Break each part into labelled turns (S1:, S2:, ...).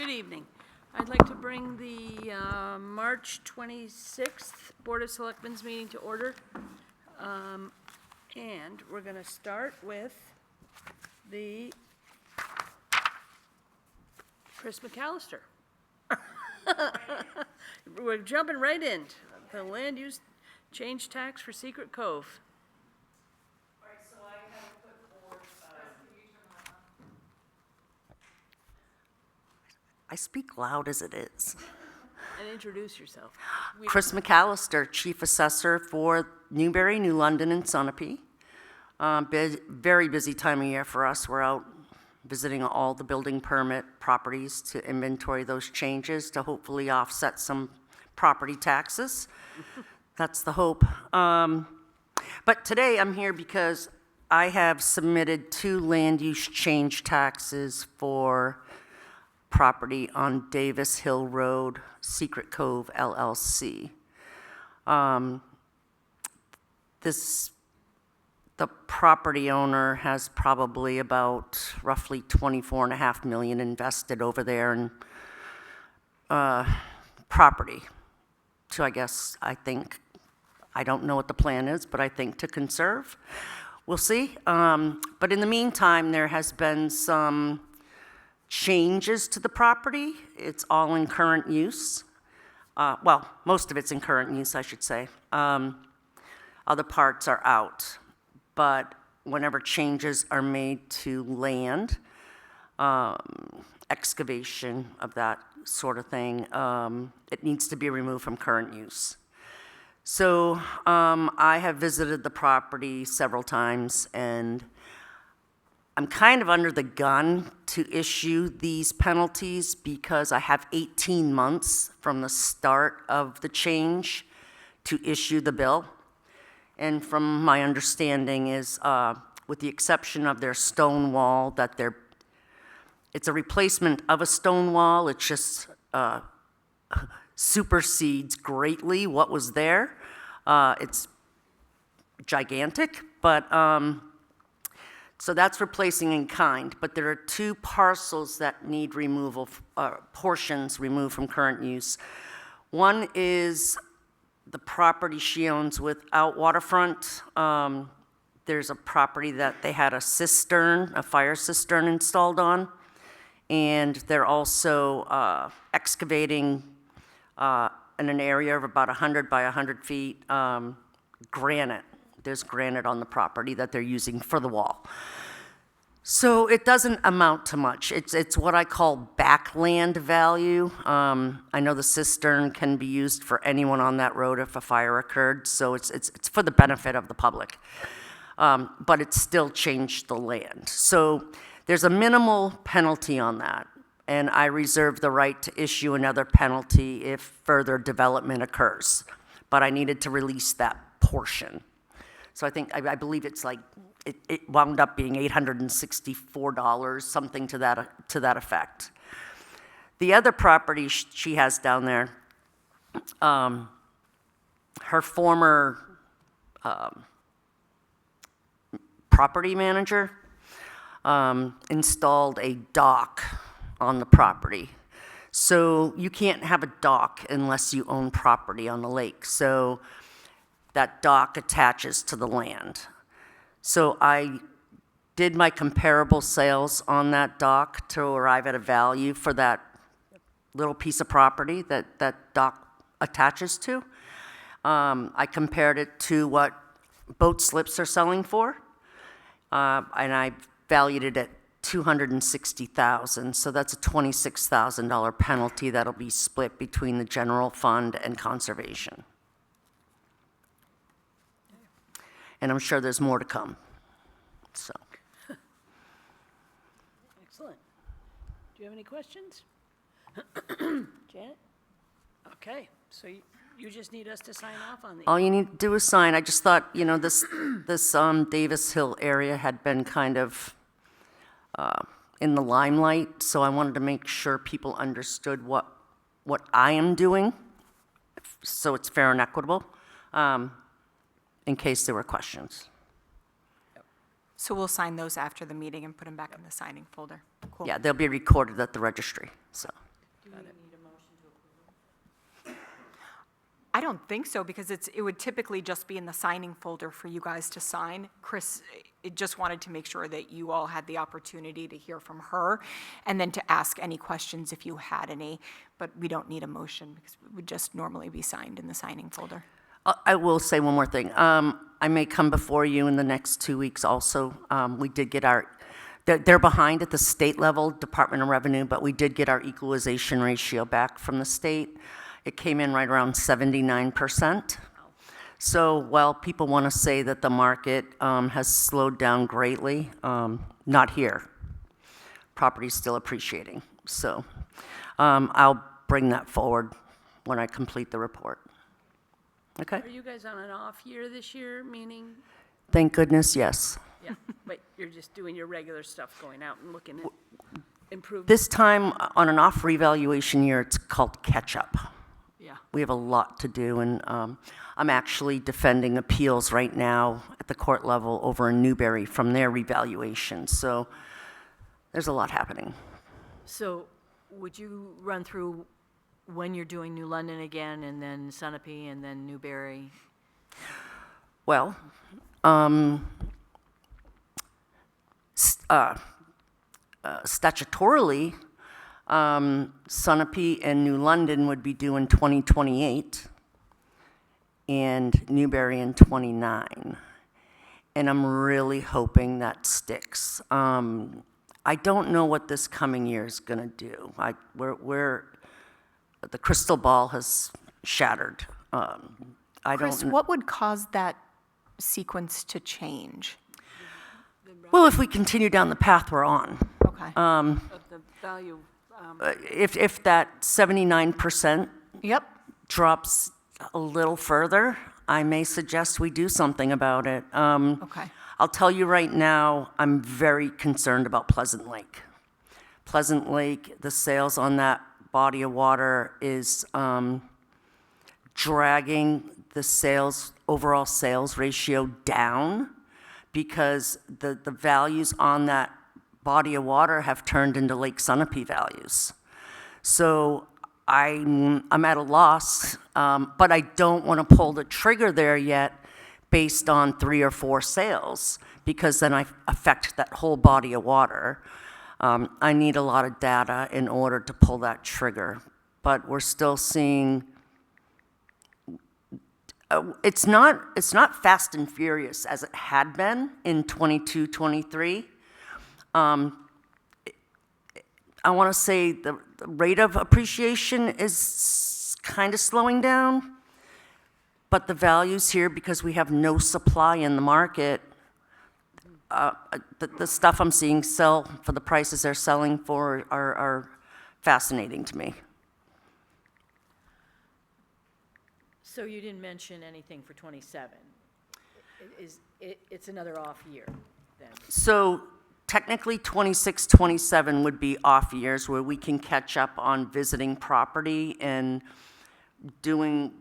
S1: Good evening. I'd like to bring the March 26th Board of Selectmen's meeting to order. And we're going to start with the Chris McAllister. We're jumping right in. The land use change tax for Secret Cove. All right, so I have put forward.
S2: I speak loud as it is.
S1: And introduce yourself.
S2: Chris McAllister, Chief Assessor for Newbury, New London, and Sunapee. Very busy time of year for us. We're out visiting all the building permit properties to inventory those changes to hopefully offset some property taxes. That's the hope. But today I'm here because I have submitted 2 land use change taxes for property on Davis Hill Road, Secret Cove LLC. The property owner has probably about roughly $24.5 million invested over there in property. So I think, I don't know what the plan is, but I think to conserve. We'll see. But in the meantime, there has been some changes to the property. It's all in current use. Well, most of it's in current use, I should say. Other parts are out. But whenever changes are made to land, excavation of that sort of thing, it needs to be removed from current use. So I have visited the property several times, and I'm kind of under the gun to issue these penalties because I have 18 months from the start of the change to issue the bill. And from my understanding is, with the exception of their stone wall, that it's a replacement of a stone wall. It just supersedes greatly what was there. It's gigantic, but so that's replacing in kind. But there are 2 parcels that need removal, portions removed from current use. One is the property she owns without waterfront. There's a property that they had a cistern, a fire cistern installed on, and they're also excavating in an area of about 100 by 100 feet, granite. There's granite on the property that they're using for the wall. So it doesn't amount to much. It's what I call backland value. I know the cistern can be used for anyone on that road if a fire occurred, so it's for the benefit of the public. But it still changed the land. So there's a minimal penalty on that, and I reserve the right to issue another penalty if further development occurs. But I needed to release that portion. So I believe it's like, it wound up being $864, something to that effect. The other property she has down there, her former property manager installed a dock on the property. So you can't have a dock unless you own property on the lake. So that dock attaches to the land. So I did my comparable sales on that dock to arrive at a value for that little piece of property that that dock attaches to. I compared it to what boat slips are selling for, and I valued it at $260,000. So that's a $26,000 penalty that'll be split between the general fund and conservation. And I'm sure there's more to come. So.
S1: Excellent. Do you have any questions? Janet? Okay, so you just need us to sign off on these?
S2: All you need to do is sign. I just thought, this Davis Hill area had been kind of in the limelight, so I wanted to make sure people understood what I am doing, so it's fair and equitable. In case there were questions.
S3: So we'll sign those after the meeting and put them back in the signing folder. Cool.
S2: Yeah, they'll be recorded at the registry, so.
S3: I don't think so, because it would typically just be in the signing folder for you guys to sign. Chris, it just wanted to make sure that you all had the opportunity to hear from her, and then to ask any questions if you had any, but we don't need a motion, because it would just normally be signed in the signing folder.
S2: I will say one more thing. I may come before you in the next 2 weeks also. We did get they're behind at the state level, Department of Revenue, but we did get our equalization ratio back from the state. It came in right around 79%. So while people want to say that the market has slowed down greatly, not here. Property's still appreciating. So I'll bring that forward when I complete the report. Okay?
S1: Are you guys on an off year this year, meaning,
S2: Thank goodness, yes.
S1: yeah, but you're just doing your regular stuff, going out and looking at improvements?
S2: This time, on an off revaluation year, it's called catch-up.
S1: Yeah.
S2: We have a lot to do, and I'm actually defending appeals right now at the court level over in Newbury from their revaluation. So there's a lot happening.
S4: So would you run through when you're doing New London again, and then Sunapee, and then Newbury?
S2: Well, statutorily, Sunapee and New London would be due in 2028, and Newbury in 29. And I'm really hoping that sticks. I don't know what this coming year is going to do. The crystal ball has shattered.
S3: Chris, what would cause that sequence to change?
S2: Well, if we continue down the path we're on.
S3: Okay.
S1: Of the value,
S2: If that 79%
S3: Yep.
S2: drops a little further, I may suggest we do something about it.
S3: Okay.
S2: I'll tell you right now, I'm very concerned about Pleasant Lake. Pleasant Lake, the sales on that body of water is dragging the overall sales ratio down, because the values on that body of water have turned into Lake Sunapee values. So I'm at a loss, but I don't want to pull the trigger there yet based on 3 or 4 sales, because then I affect that whole body of water. I need a lot of data in order to pull that trigger, but we're still seeing. It's not fast and furious as it had been in 22, 23. I want to say the rate of appreciation is kind of slowing down, but the values here, because we have no supply in the market, the stuff I'm seeing sell for the prices they're selling for are fascinating to me.
S4: So you didn't mention anything for '27. It's another off year, then?
S2: So technically, 26, 27 would be off years where we can catch up on visiting property and doing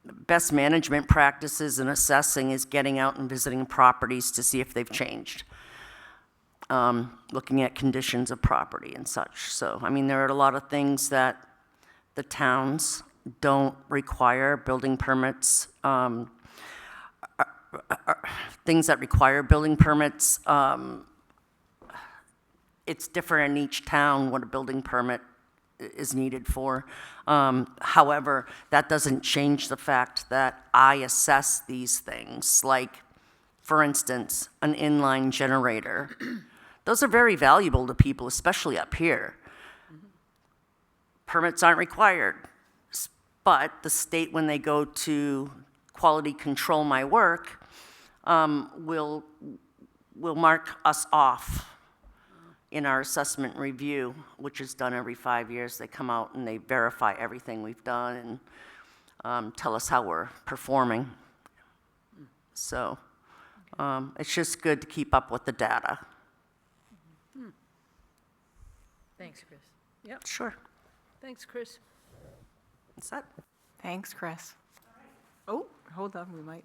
S2: best management practices, and assessing is getting out and visiting properties to see if they've changed. Looking at conditions of property and such. So, I mean, there are a lot of things that the towns don't require building permits. Things that require building permits, it's different in each town what a building permit is needed for. However, that doesn't change the fact that I assess these things, like, for instance, an inline generator. Those are very valuable to people, especially up here. Permits aren't required, but the state, when they go to quality control my work, will mark us off in our assessment review, which is done every 5 years. They come out and they verify everything we've done and tell us how we're performing. So it's just good to keep up with the data.
S4: Thanks, Chris.
S1: yep,
S2: Sure.
S1: thanks, Chris.
S2: That's that.
S3: Thanks, Chris. Oh, hold on, we might.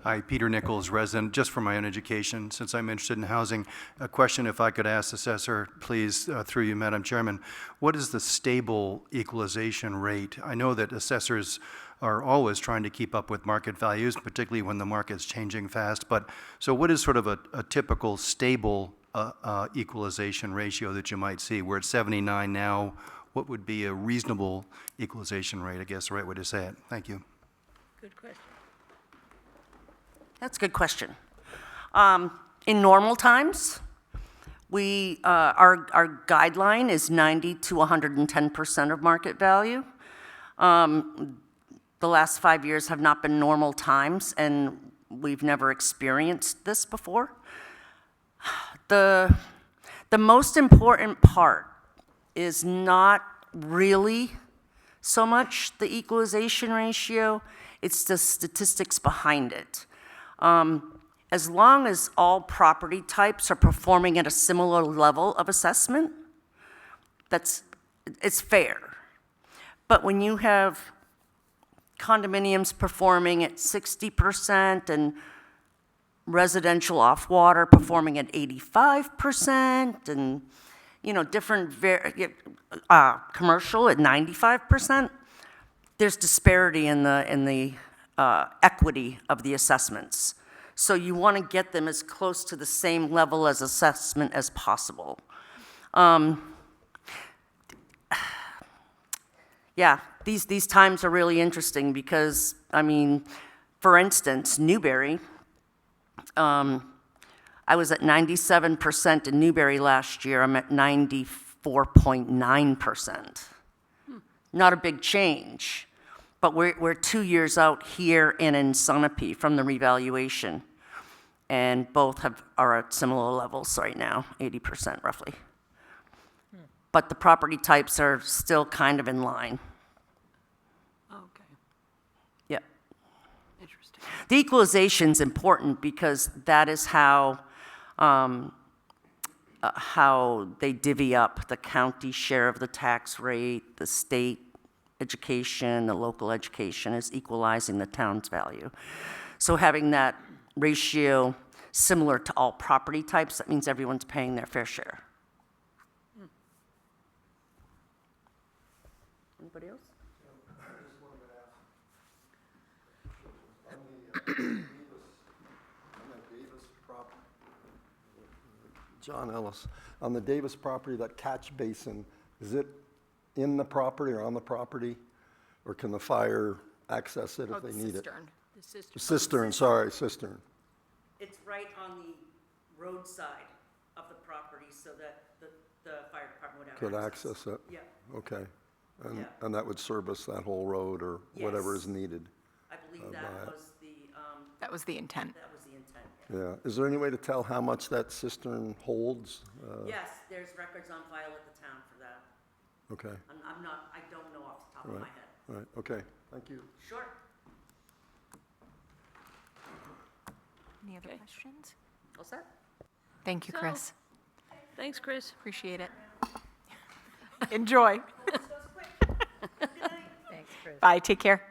S5: Hi, Peter Nichols, resident, just for my own education, since I'm interested in housing. A question, if I could ask the assessor, please, through you, Madam Chairman. What is the stable equalization rate? I know that assessors are always trying to keep up with market values, particularly when the market's changing fast. But, so what is sort of a typical stable equalization ratio that you might see? We're at 79 now. What would be a reasonable equalization rate, I guess, the right way to say it? Thank you.
S1: Good question.
S2: That's a good question. In normal times, our guideline is 90 to 110% of market value. The last 5 years have not been normal times, and we've never experienced this before. The most important part is not really so much the equalization ratio, it's the statistics behind it. As long as all property types are performing at a similar level of assessment, it's fair. But when you have condominiums performing at 60% and residential off-water performing at 85%, and different commercial at 95%, there's disparity in the equity of the assessments. So you want to get them as close to the same level as assessment as possible. Yeah, these times are really interesting because, for instance, Newberry, I was at 97% in Newberry last year. I'm at 94.9%. Not a big change, but we're 2 years out here and in Sunapee from the revaluation, and both are at similar levels right now, 80% roughly. But the property types are still kind of in line.
S1: Okay,
S2: Yeah.
S1: interesting.
S2: The equalization's important because that is how they divvy up the county share of the tax rate, the state education, the local education is equalizing the town's value. So having that ratio similar to all property types, that means everyone's paying their fair share. Anybody else?
S6: John Ellis. On the Davis property, that catch basin, is it in the property or on the property? Or can the fire access it if they need it?
S3: Cistern.
S1: The sister.
S6: Cistern, sorry, cistern.
S2: It's right on the roadside of the property so that the fire department would have
S6: Could
S2: access.
S6: access it?
S2: Yeah,
S6: Okay.
S2: Yeah.
S6: And that would service that whole road or whatever is
S2: Yes.
S6: needed?
S2: I believe
S6: buy
S2: that
S6: it.
S2: was the
S3: intent.
S2: intent. Yeah.
S6: Yeah. Is there any way to tell how much that cistern holds?
S2: Yes, there's records on file at the town for that.
S6: Okay,
S2: I don't know off the top of my
S6: right,
S2: head.
S6: all right, okay, thank you.
S2: Sure.
S3: Any other
S1: Okay.
S3: questions?
S2: All set?
S3: Thank you,
S1: So-
S3: Chris.
S1: Thanks, Chris.
S3: Appreciate it. Enjoy.
S4: Thanks, Chris.
S3: Bye, take care.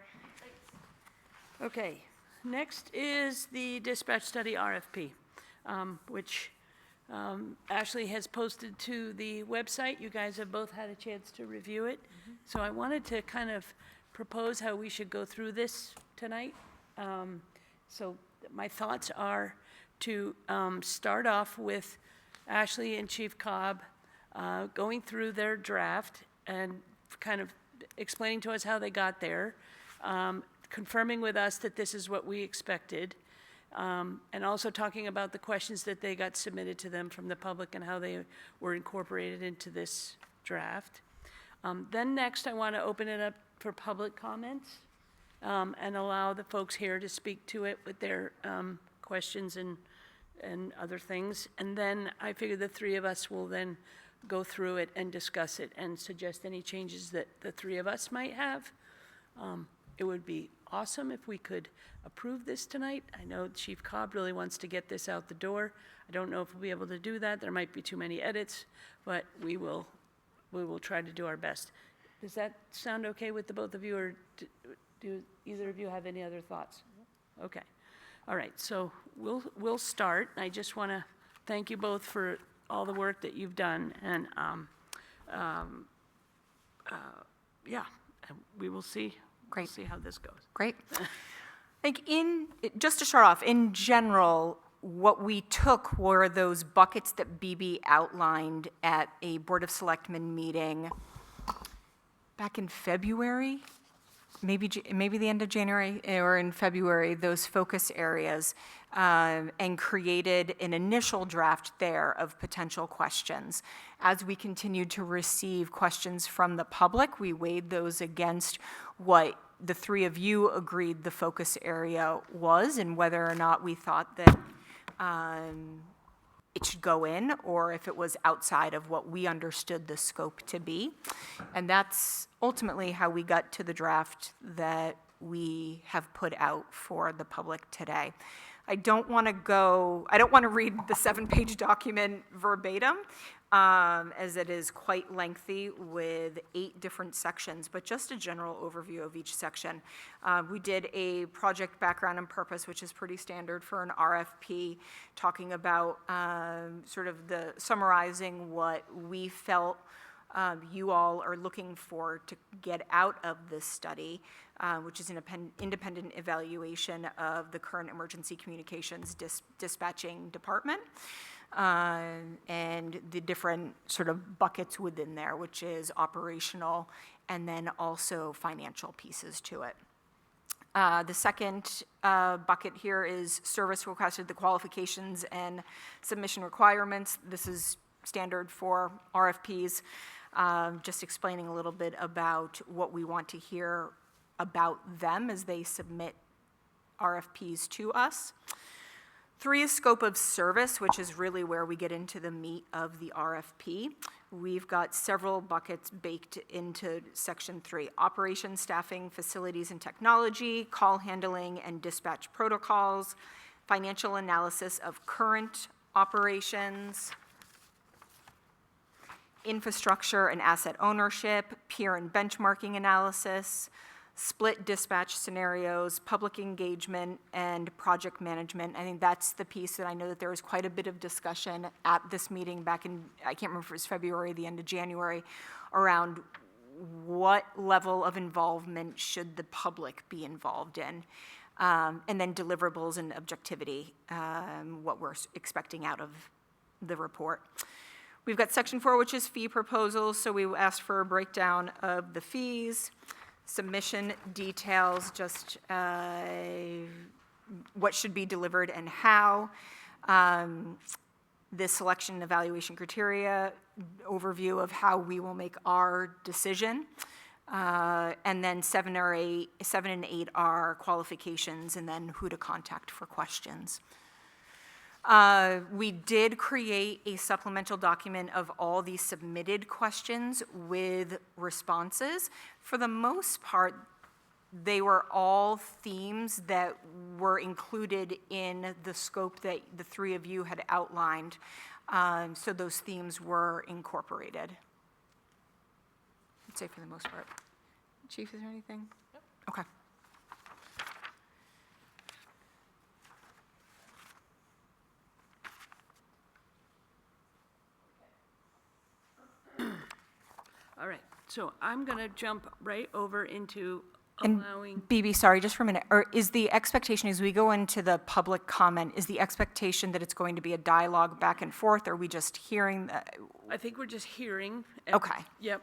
S1: Okay, next is the dispatch study RFP, which Ashley has posted to the website. You guys have both had a chance to review it. So I wanted to kind of propose how we should go through this tonight. So my thoughts are to start off with Ashley and Chief Cobb going through their draft and kind of explaining to us how they got there, confirming with us that this is what we expected, and also talking about the questions that they got submitted to them from the public and how they were incorporated into this draft. Then next, I want to open it up for public comments and allow the folks here to speak to it with their questions and other things. And then I figure the three of us will then go through it and discuss it and suggest any changes that the three of us might have. It would be awesome if we could approve this tonight. I know Chief Cobb really wants to get this out the door. I don't know if we'll be able to do that. There might be too many edits, but we will try to do our best. Does that sound okay with the both of you, or do either of you have any other thoughts? Okay. All right, so we'll start. I just want to thank you both for all the work that you've done, and yeah, and we will see.
S3: Great.
S1: See how this goes.
S3: Great. I think just to start off, in general, what we took were those buckets that BB outlined at a Board of Selectmen meeting back in February, maybe the end of January or in February, those focus areas, and created an initial draft there of potential questions. As we continued to receive questions from the public, we weighed those against what the three of you agreed the focus area was and whether or not we thought that it should go in, or if it was outside of what we understood the scope to be. And that's ultimately how we got to the draft that we have put out for the public today. I don't want to read the 7-page document verbatim, as it is quite lengthy with 8 different sections, but just a general overview of each section. We did a project background and purpose, which is pretty standard for an RFP, talking about sort of summarizing what we felt you all are looking for to get out of this study, which is an independent evaluation of the current emergency communications dispatching department, and the different sort of buckets within there, which is operational and then also financial pieces to it. The second bucket here is service requested, the qualifications and submission requirements. This is standard for RFPs. Just explaining a little bit about what we want to hear about them as they submit RFPs to us. 3 is scope of service, which is really where we get into the meat of the RFP. We've got several buckets baked into section 3: operations, staffing, facilities and technology, call handling and dispatch protocols, financial analysis of current operations, infrastructure and asset ownership, peer and benchmarking analysis, split dispatch scenarios, public engagement, and project management. I think that's the piece that I know that there was quite a bit of discussion at this meeting back in, I can't remember if it was February, the end of January, around what level of involvement should the public be involved in. And then deliverables and objectivity, what we're expecting out of the report. We've got section 4, which is fee proposals, so we asked for a breakdown of the fees, submission details, just what should be delivered and how, the selection and evaluation criteria, overview of how we will make our decision, and then 7 and 8 are qualifications, and then who to contact for questions. We did create a supplemental document of all the submitted questions with responses. For the most part, they were all themes that were included in the scope that the 3 of you had outlined. So those themes were incorporated. I'd say for the most part. Chief, is there anything? Yep. Okay.
S1: All right, so I'm going to jump right over into
S3: And
S1: allowing,
S3: BB, sorry, just for a minute, or is the expectation, as we go into the public comment, is the expectation that it's going to be a dialogue back and forth, or are we just hearing?
S1: I think we're just hearing. and-
S3: Okay.
S1: Yep.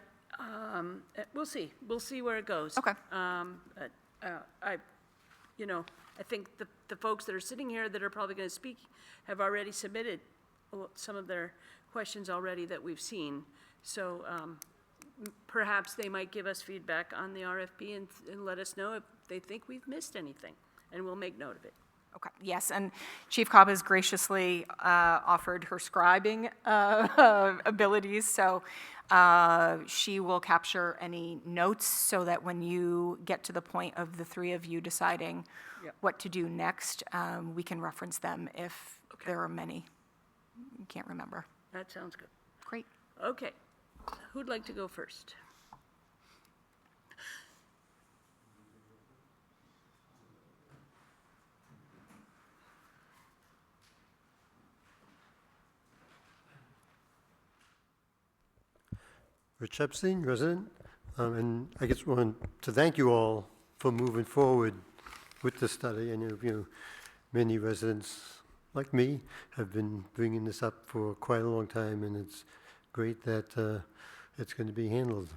S1: We'll see. We'll see where it goes.
S3: Okay.
S1: I think the folks that are sitting here that are probably going to speak have already submitted some of their questions already that we've seen. So perhaps they might give us feedback on the RFP and let us know if they think we've missed anything, and we'll make note of it.
S3: Okay, yes, and Chief Cobb has graciously offered her scribing abilities, so she will capture any notes so that when you get to the point of the 3 of you deciding
S1: Yep.
S3: what to do next, we can reference them if there are many. You can't remember.
S1: That sounds good.
S3: Great.
S1: Okay. Who'd like to go first?
S7: Rich Epstein, resident, and I just want to thank you all for moving forward with the study. I know, many residents like me have been bringing this up for quite a long time, and it's great that it's going to be handled.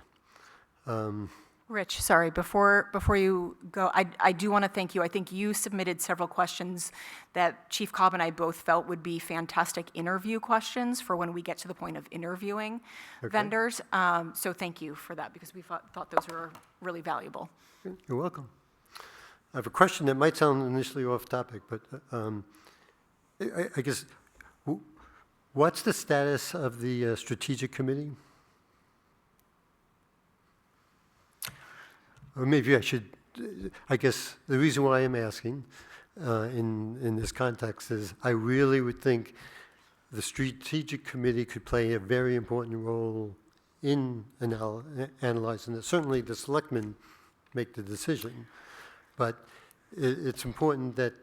S3: Rich, sorry, before you go, I do want to thank you. I think you submitted several questions that Chief Cobb and I both felt would be fantastic interview questions for when we get to the point of interviewing vendors. So thank you for that, because we thought those were really valuable.
S7: You're welcome. I have a question that might sound initially off topic, but I guess, what's the status of the strategic committee? Or maybe I should, I guess the reason why I'm asking in this context is I really would think the strategic committee could play a very important role in analyzing it. Certainly the selectmen make the decision, but it's important that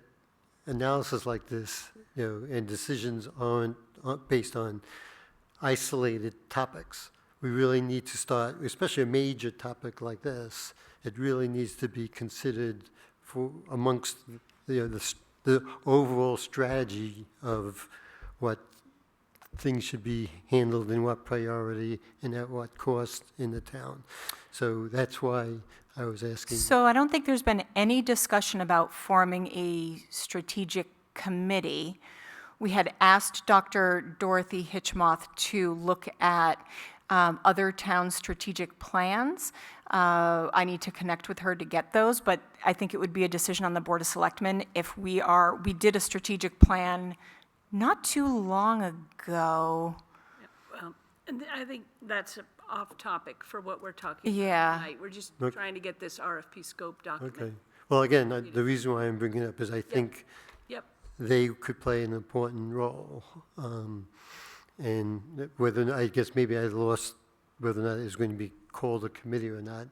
S7: analysis like this, and decisions aren't based on isolated topics. We really need to start, especially a major topic like this, it really needs to be considered for amongst the overall strategy of what things should be handled in what priority and at what cost in the town. So that's why I was asking.
S3: So I don't think there's been any discussion about forming a strategic committee. We had asked Dr. Dorothy Hitchmoth to look at other town strategic plans. I need to connect with her to get those, but I think it would be a decision on the Board of Selectmen if we did a strategic plan not too long ago.
S1: And I think that's off topic for what we're talking about
S3: Yeah.
S1: tonight. We're just
S7: Okay.
S1: trying to get this RFP scope document.
S7: Okay. Well, again, the reason why I'm bringing it up is I think
S1: Yep.
S7: they could play an important role. And whether, I guess maybe I lost whether or not it's going to be called a committee or not,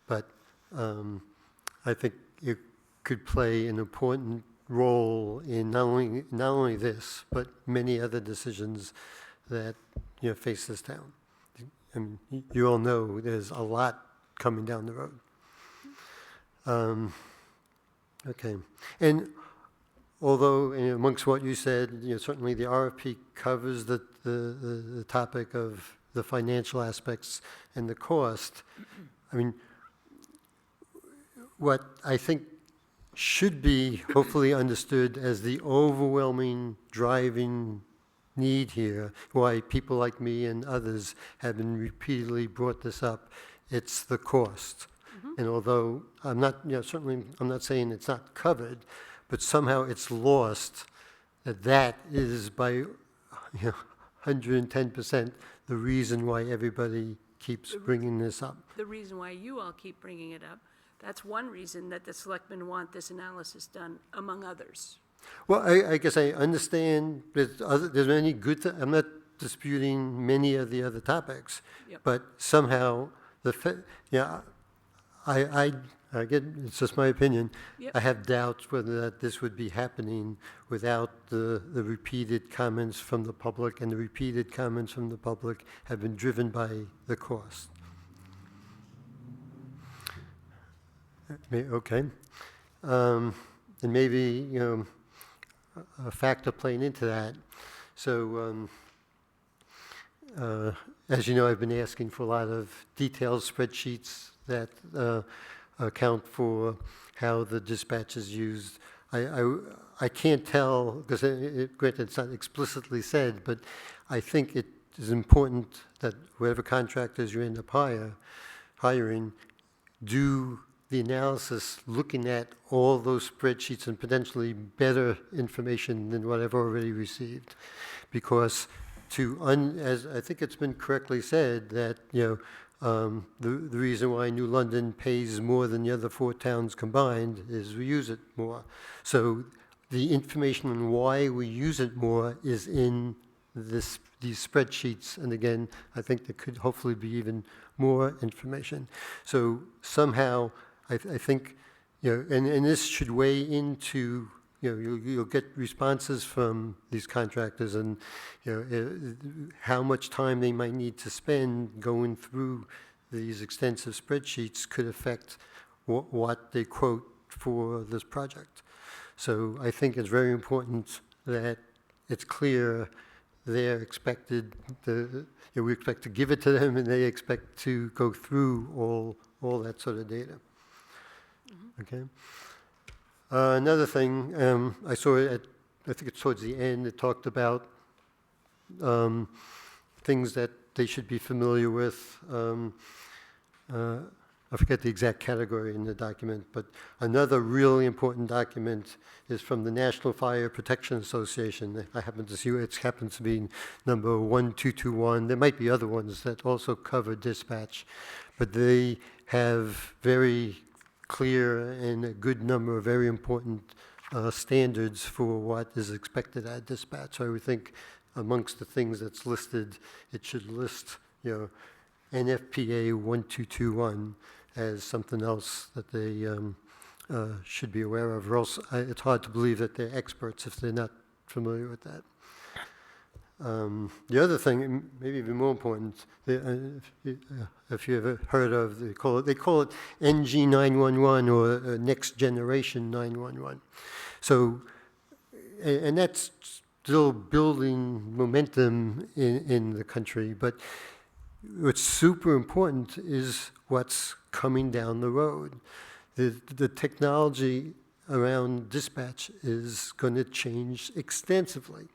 S7: but I think it could play an important role in not only this, but many other decisions that face this town. I mean, you all know there's a lot coming down the road. Okay, and although amongst what you said, certainly the RFP covers the topic of the financial aspects and the cost. I mean, what I think should be hopefully understood as the overwhelming driving need here, why people like me and others have been repeatedly brought this up, it's the cost. And although I'm not, certainly I'm not saying it's not covered, but somehow it's lost that is by 110% the reason why everybody keeps bringing this up.
S1: The reason why you all keep bringing it up, that's one reason that the selectmen want this analysis done, among others.
S7: Well, I guess I understand there's many good, I'm not disputing many of the other topics,
S1: Yep.
S7: but somehow I get, it's just my opinion.
S1: Yep.
S7: I have doubts whether that this would be happening without the repeated comments from the public, and the repeated comments from the public have been driven by the cost. Okay. And maybe, a factor playing into that. So, as you know, I've been asking for a lot of detailed spreadsheets that account for how the dispatch is used. I can't tell, because granted it's not explicitly said, but I think it is important that whatever contractors you end up hiring do the analysis looking at all those spreadsheets and potentially better information than what I've already received. Because as I think it's been correctly said, that, the reason why New London pays more than the other 4 towns combined is we use it more. So the information on why we use it more is in these spreadsheets. And again, I think there could hopefully be even more information. So somehow, I think, and this should weigh into, you'll get responses from these contractors and, how much time they might need to spend going through these extensive spreadsheets could affect what they quote for this project. So I think it's very important that it's clear they're expected, we expect to give it to them and they expect to go through all that sort of data. Okay? Another thing, I saw it I think it's towards the end, it talked about things that they should be familiar with. I forget the exact category in the document, but another really important document is from the National Fire Protection Association. I happen to see it happens to be number 1221. There might be other ones that also cover dispatch, but they have very clear and a good number of very important standards for what is expected at dispatch. So I would think amongst the things that's listed, it should list, NFPA 1221 as something else that they should be aware of, or else it's hard to believe that they're experts if they're not familiar with that. The other thing, maybe even more important, if you ever heard of, they call it NG 911 or Next Generation 911. So, and that's still building momentum in the country, but what's super important is what's coming down the road. The technology around dispatch is going to change extensively.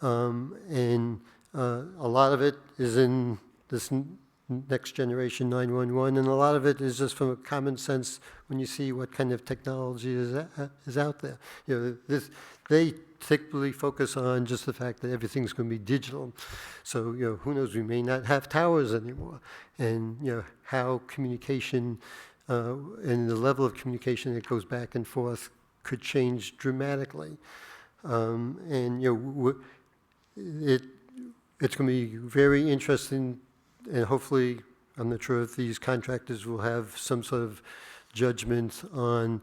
S7: And a lot of it is in this Next Generation 911, and a lot of it is just from a common sense when you see what kind of technology is out there. They typically focus on just the fact that everything's going to be digital. So, who knows, we may not have towers anymore. And, how communication and the level of communication that goes back and forth could change dramatically. And, it's going to be very interesting, and hopefully, I'm not sure if these contractors will have some sort of judgment on,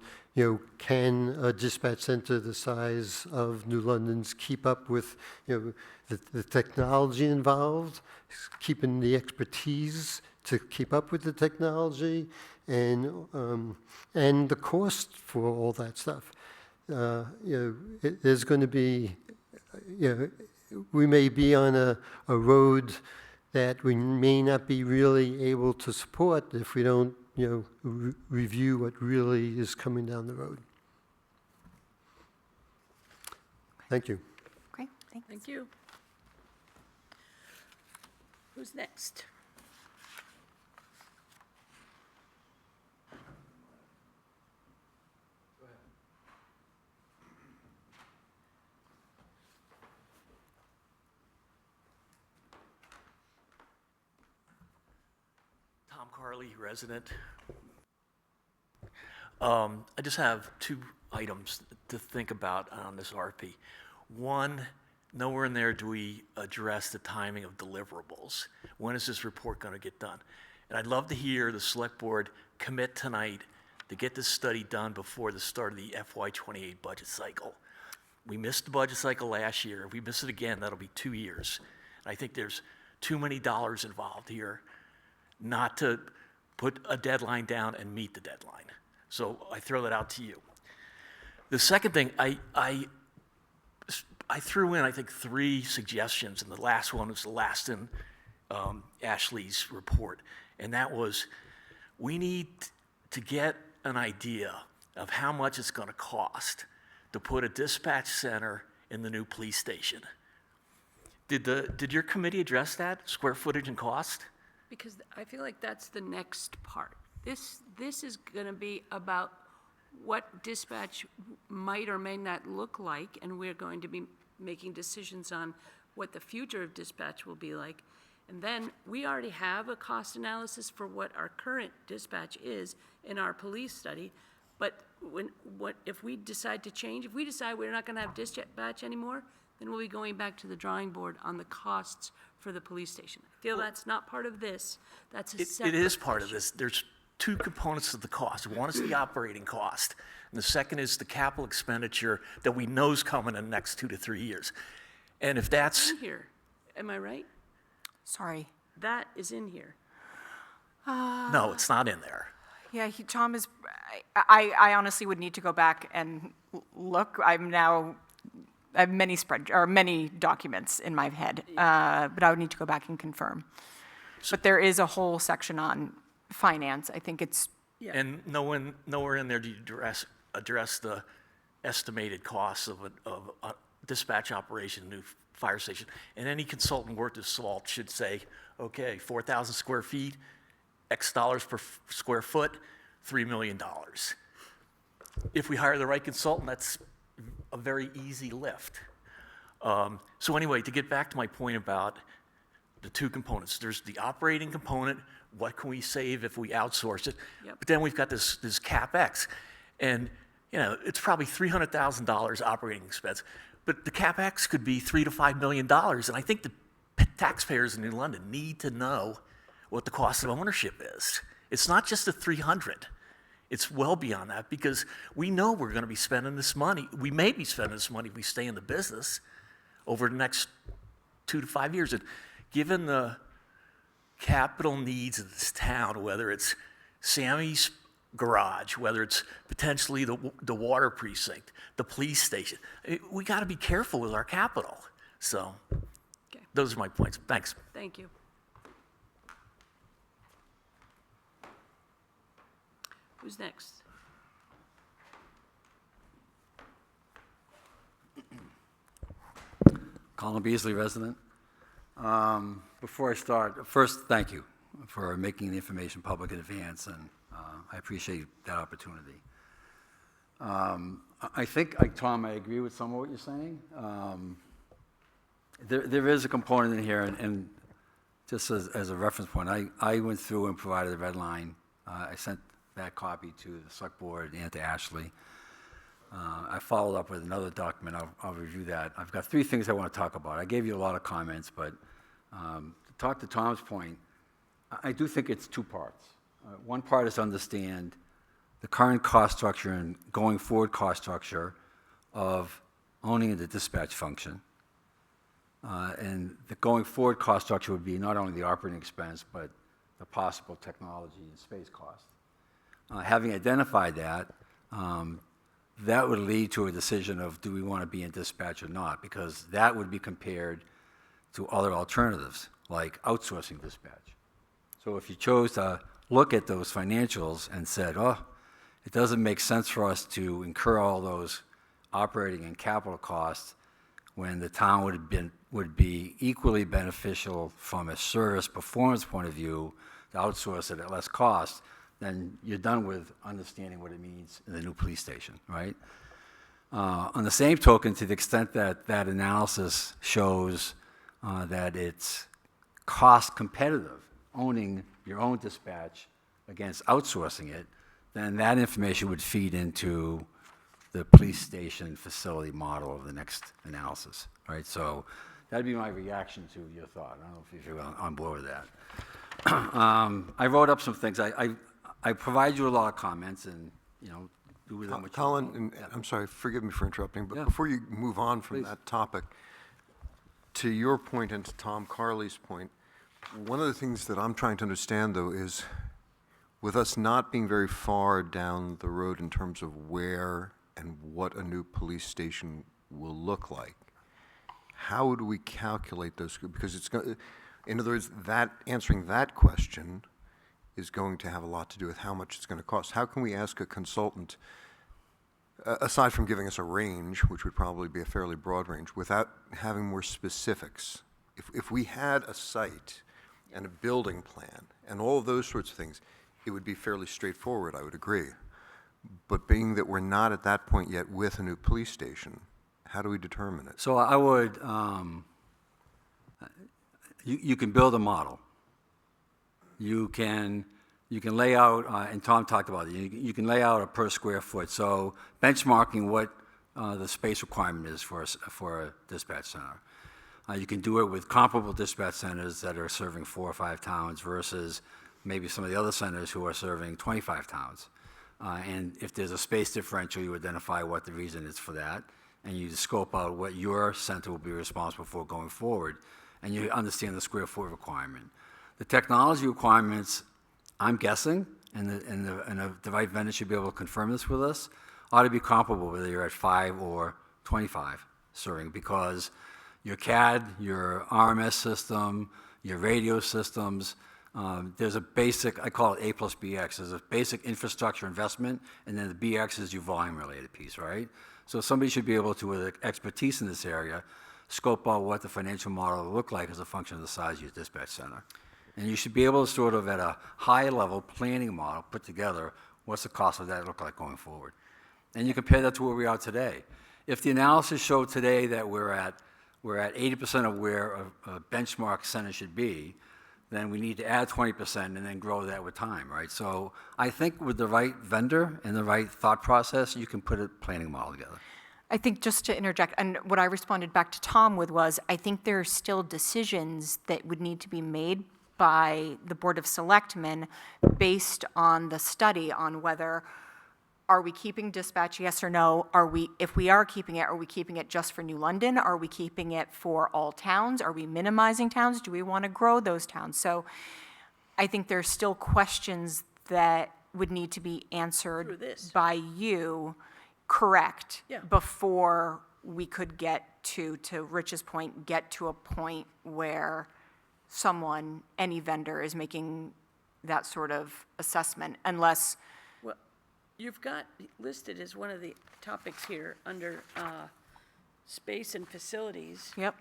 S7: can a dispatch center the size of New London's keep up with, the technology involved, keeping the expertise to keep up with the technology, and the cost for all that stuff. There's going to be, we may be on a road that we may not be really able to support if we don't, review what really is coming down the road. Thank you.
S3: Great, thanks.
S1: Thank you. Who's next?
S8: Tom Carley, resident. I just have two items to think about on this RP. One, nowhere in there do we address the timing of deliverables. When is this report going to get done? And I'd love to hear the select board commit tonight to get this study done before the start of the FY28 budget cycle. We missed the budget cycle last year. If we miss it again, that'll be 2 years. And I think there's too many dollars involved here not to put a deadline down and meet the deadline. So I throw that out to you. The second thing, I threw in, I think, 3 suggestions, and the last one was the last in Ashley's report, and that was we need to get an idea of how much it's going to cost to put a dispatch center in the new police station. Did your committee address that, square footage and cost?
S1: Because I feel like that's the next part. This is going to be about what dispatch might or may not look like, and we're going to be making decisions on what the future of dispatch will be like. And then we already have a cost analysis for what our current dispatch is in our police study, but if we decide to change, if we decide we're not going to have dispatch anymore, then we'll be going back to the drawing board on the costs for the police station. I feel that's not part of this. That's a separate
S8: It is part of
S1: issue.
S8: this. There's two components of the cost. One is the operating cost, and the second is the capital expenditure that we know is coming in the next 2 to 3 years. And if that's,
S1: In here, am I right?
S3: Sorry.
S1: That is in here.
S8: no, it's not in there.
S3: Yeah, Tom is, I honestly would need to go back and look. I have many documents in my head, but I would need to go back and confirm. But there is a whole section on finance. I think it's,
S8: And nowhere in there do you address the estimated costs of a dispatch operation, new fire station. And any consultant worth his salt should say, okay, 4,000 square feet, X dollars per square foot, $3 million. If we hire the right consultant, that's a very easy lift. So anyway, to get back to my point about the two components, there's the operating component, what can we save if we outsource it?
S1: Yep.
S8: But then we've got this CapEx, and it's probably $300,000 operating expense, but the CapEx could be $3 to $5 million, and I think the taxpayers in New London need to know what the cost of ownership is. It's not just the 300. It's well beyond that, because we know we're going to be spending this money. We may be spending this money if we stay in the business over the next 2 to 5 years. And given the capital needs of this town, whether it's Sammy's garage, whether it's potentially the water precinct, the police station, we got to be careful with our capital. So those are my points. Thanks.
S1: Thank you. Who's next?
S9: Colin Beasley, resident. Before I start, first, thank you for making the information public in advance, and I appreciate that opportunity. I think, Tom, I agree with some of what you're saying. There is a component in here, and just as a reference point, I went through and provided a red line. I sent that copy to the select board and to Ashley. I followed up with another document. I'll review that. I've got 3 things I want to talk about. I gave you a lot of comments, but to talk to Tom's point, I do think it's 2 parts. One part is to understand the current cost structure and going forward cost structure of owning the dispatch function. And the going forward cost structure would be not only the operating expense, but the possible technology and space cost. Having identified that, that would lead to a decision of do we want to be in dispatch or not, because that would be compared to other alternatives, like outsourcing dispatch. So if you chose to look at those financials and said, oh, it doesn't make sense for us to incur all those operating and capital costs when the town would be equally beneficial from a service performance point of view to outsource it at less cost, then you're done with understanding what it means in the new police station, right? On the same token, to the extent that that analysis shows that it's cost competitive, owning your own dispatch against outsourcing it, then that information would feed into the police station facility model of the next analysis, right? So that'd be my reaction to your thought. I don't know if you're on board with that. I wrote up some things. I provide you a lot of comments, and do with them what you
S10: Colin,
S9: want.
S10: and
S9: Yeah.
S10: I'm sorry, forgive me for interrupting, but
S9: Yeah.
S10: before you move on from
S9: Please.
S10: that topic, to your point and to Tom Carley's point, one of the things that I'm trying to understand, though, is with us not being very far down the road in terms of where and what a new police station will look like, how do we calculate those? Because it's going, in other words, that answering that question is going to have a lot to do with how much it's going to cost. How can we ask a consultant, aside from giving us a range, which would probably be a fairly broad range, without having more specifics? If we had a site and a building plan and all of those sorts of things, it would be fairly straightforward, I would agree. But being that we're not at that point yet with a new police station, how do we determine it?
S9: So I would, you can build a model. You can lay out, and Tom talked about it, you can lay out a per square foot. So benchmarking what the space requirement is for a dispatch center. You can do it with comparable dispatch centers that are serving 4 or 5 towns versus maybe some of the other centers who are serving 25 towns. And if there's a space differential, you identify what the reason is for that, and you scope out what your center will be responsible for going forward, and you understand the square foot requirement. The technology requirements, I'm guessing, and the right vendor should be able to confirm this with us, ought to be comparable whether you're at 5 or 25 serving, because your CAD, your RMS system, your radio systems, there's a basic, I call it A plus BX, there's a basic infrastructure investment, and then the BX is your volume-related piece, right? So somebody should be able to, with expertise in this area, scope out what the financial model will look like as a function of the size of your dispatch center. And you should be able to sort of, at a high-level planning model, put together what's the cost of that look like going forward. And you compare that to where we are today. If the analysis showed today that we're at 80% of where a benchmark center should be, then we need to add 20% and then grow that with time, right? So I think with the right vendor and the right thought process, you can put a planning model together.
S3: I think just to interject, and what I responded back to Tom with was, I think there are still decisions that would need to be made by the Board of Selectmen based on the study on whether, are we keeping dispatch, yes or no? If we are keeping it, are we keeping it just for New London? Are we keeping it for all towns? Are we minimizing towns? Do we want to grow those towns? So I think there's still questions that would need to be answered by you, correct?
S1: Yeah.
S3: Before we could get to Rich's point, get to a point where someone, any vendor, is making that sort of assessment, unless.
S1: Well, you've got listed as one of the topics here under space and facilities.
S3: Yep.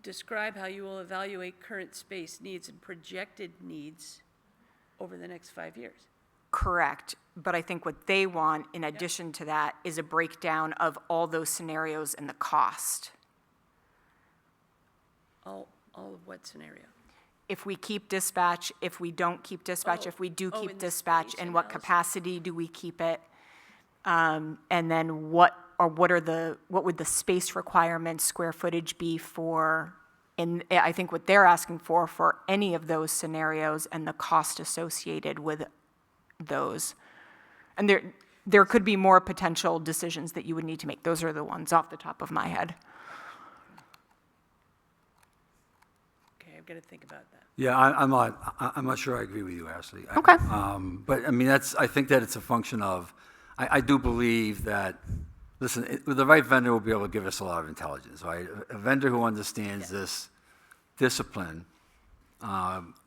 S1: Describe how you will evaluate current space needs and projected needs over the next 5 years.
S3: Correct, but I think what they want, in addition to that, is a breakdown of all those scenarios and the cost.
S1: All of what scenario?
S3: If we keep dispatch, if we don't keep dispatch, if we do
S1: in
S3: keep
S1: the
S3: dispatch,
S1: space
S3: and what
S1: analysis.
S3: capacity do we keep it? And then what would the space requirements, square footage be for, and I think what they're asking for any of those scenarios and the cost associated with those. And there could be more potential decisions that you would need to make. Those are the ones off the top of my head.
S1: Okay, I've got to think about that.
S9: Yeah, I'm not sure I agree with you, Ashley.
S3: Okay.
S9: But I mean, I think that it's a function of, I do believe that, listen, the right vendor will be able to give us a lot of intelligence, right? A vendor who understands this discipline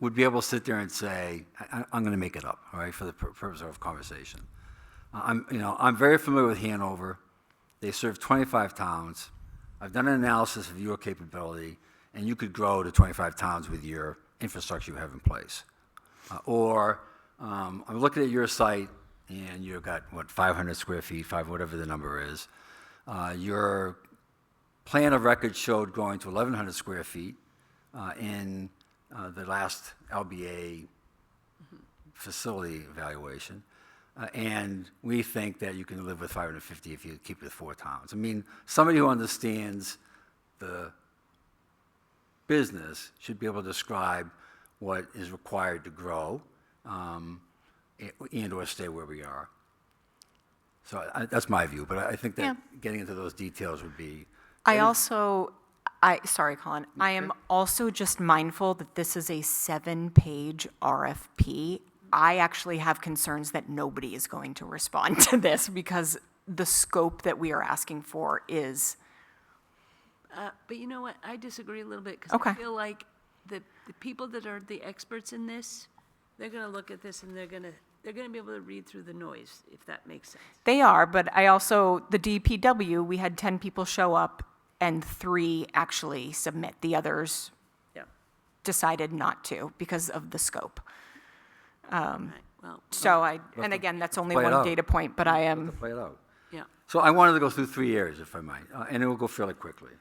S9: would be able to sit there and say, I'm going to make it up, all right, for the purpose of conversation. I'm very familiar with Hanover. They serve 25 towns. I've done an analysis of your capability, and you could grow to 25 towns with your infrastructure you have in place. I'm looking at your site, and you've got, 500 square feet, whatever the number is. Your plan of record showed growing to 1,100 square feet in the last LBA facility evaluation. And we think that you can live with 550 if you keep it with 4 towns. I mean, somebody who understands the business should be able to describe what is required to grow and or stay where we are. So that's my view, but I think that getting into those details would be.
S3: Sorry, Colin. I am also just mindful that this is a 7-page RFP. I actually have concerns that nobody is going to respond to this because the scope that we are asking for is.
S1: But you know what? I disagree a little bit because
S3: Okay.
S1: I feel like the people that are the experts in this, they're going to look at this and they're going to be able to read through the noise, if that makes sense.
S3: They are, but the DPW, we had 10 people show up and 3 actually submit. The others
S1: Yeah.
S3: decided not to because of the scope.
S1: Right. Well,
S3: So and again, that's only
S9: play it
S3: one
S9: out.
S3: data point, but I
S9: To
S3: am,
S9: play it out.
S1: yeah.
S9: So I wanted to go through 3 areas, if I might, and it will go fairly quickly.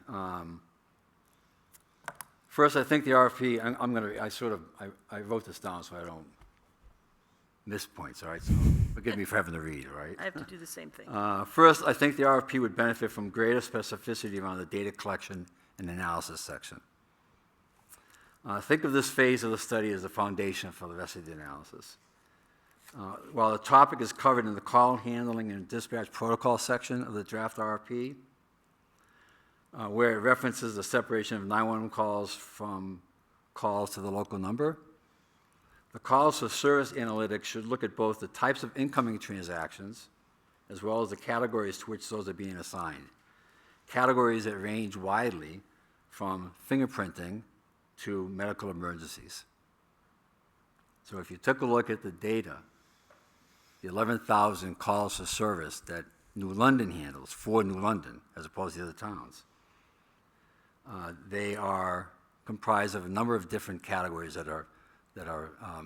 S9: First, I think the RFP, I wrote this down so I don't miss points, all right? So forgive me for having to read, all right?
S1: I have to do the same thing.
S9: First, I think the RFP would benefit from greater specificity around the data collection and analysis section. Think of this phase of the study as the foundation for the rest of the analysis. While the topic is covered in the call handling and dispatch protocol section of the draft RFP, where it references the separation of 911 calls from calls to the local number, the calls for service analytics should look at both the types of incoming transactions as well as the categories to which those are being assigned. Categories that range widely from fingerprinting to medical emergencies. So if you took a look at the data, the 11,000 calls for service that New London handles for New London, as opposed to the other towns, they are comprised of a number of different categories that are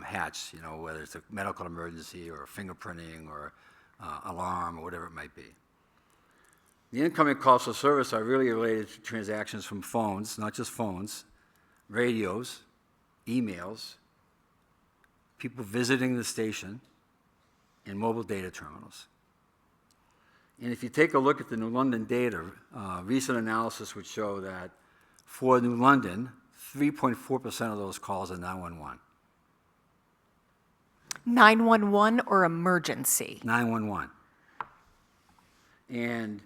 S9: hatched, you know, whether it's a medical emergency or fingerprinting or alarm or whatever it might be. The incoming calls for service are really related to transactions from phones, not just phones, radios, emails, people visiting the station, and mobile data terminals. And if you take a look at the New London data, recent analysis would show that for New London, 3.4% of those calls are 911.
S3: 911 or emergency?
S9: 911. And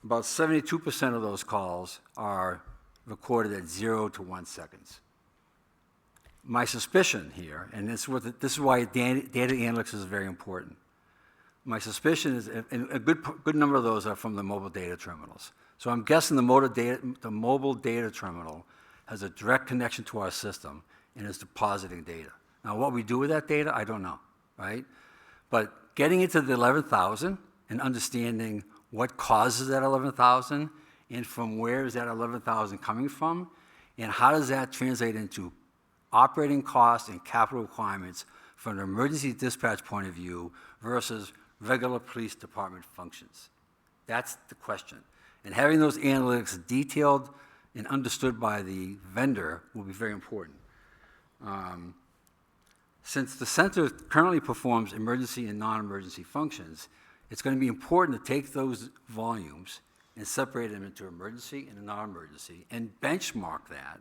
S9: about 72% of those calls are recorded at 0 to 1 seconds. My suspicion here, and this is why data analytics is very important. My suspicion is, and a good number of those are from the mobile data terminals. So I'm guessing the mobile data terminal has a direct connection to our system and is depositing data. Now, what we do with that data, I don't know, right? But getting into the 11,000 and understanding what causes that 11,000 and from where is that 11,000 coming from, and how does that translate into operating costs and capital requirements from an emergency dispatch point of view versus regular police department functions. That's the question. And having those analytics detailed and understood by the vendor will be very important. Since the center currently performs emergency and non-emergency functions, it's going to be important to take those volumes and separate them into emergency and non-emergency and benchmark that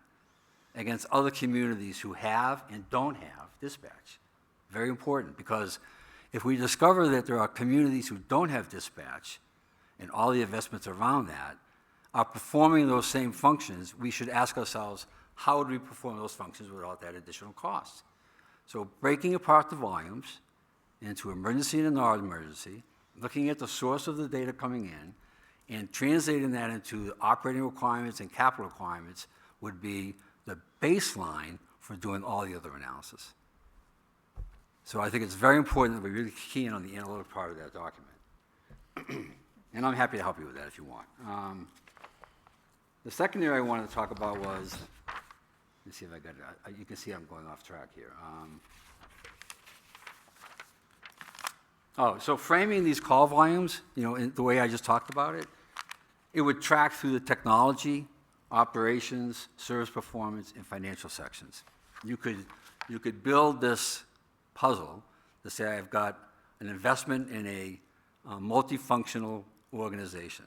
S9: against other communities who have and don't have dispatch. Very important, because if we discover that there are communities who don't have dispatch and all the investments around that are performing those same functions, we should ask ourselves, how would we perform those functions without that additional cost? So breaking apart the volumes into emergency and non-emergency, looking at the source of the data coming in, and translating that into the operating requirements and capital requirements would be the baseline for doing all the other analysis. So I think it's very important that we really key in on the analytic part of that document. And I'm happy to help you with that if you want. The second area I wanted to talk about was, let's see if I got it. You can see I'm going off track here. So framing these call volumes, you know, in the way I just talked about it, it would track through the technology, operations, service performance, and financial sections. You could build this puzzle to say I've got an investment in a multifunctional organization.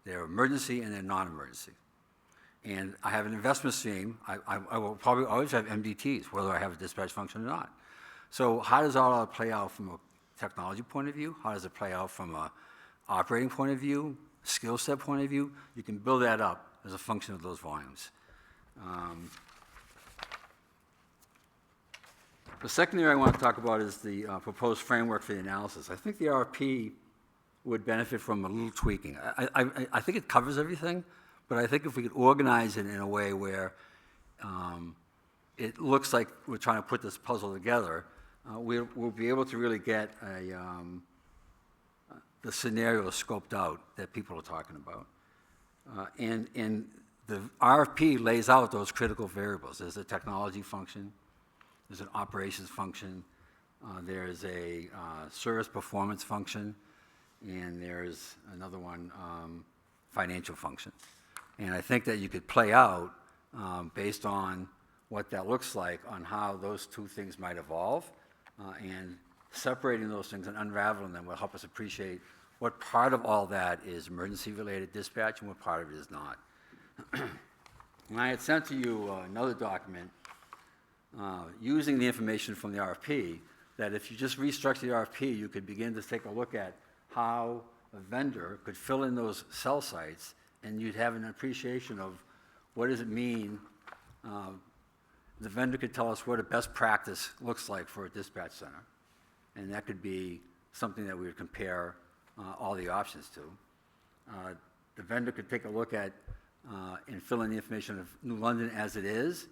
S9: They're emergency and they're non-emergency. And I have an investment stream. I will probably always have MDTs, whether I have a dispatch function or not. So how does all that play out from a technology point of view? How does it play out from an operating point of view, skill set point of view? You can build that up as a function of those volumes. The second area I want to talk about is the proposed framework for the analysis. I think the RFP would benefit from a little tweaking. I think it covers everything, but I think if we could organize it in a way where it looks like we're trying to put this puzzle together, we'll be able to really get the scenario scoped out that people are talking about. And the RFP lays out those critical variables. There's a technology function, there's an operations function, there's a service performance function, and there's another one, financial function. And I think that you could play out based on what that looks like on how those two things might evolve, and separating those things and unraveling them will help us appreciate what part of all that is emergency-related dispatch and what part of it is not. And I had sent to you another document using the information from the RFP, that if you just restructure the RFP, you could begin to take a look at how a vendor could fill in those cell sites, and you'd have an appreciation of what does it mean. The vendor could tell us what a best practice looks like for a dispatch center, and that could be something that we would compare all the options to. The vendor could take a look at and fill in the information of New London as it is,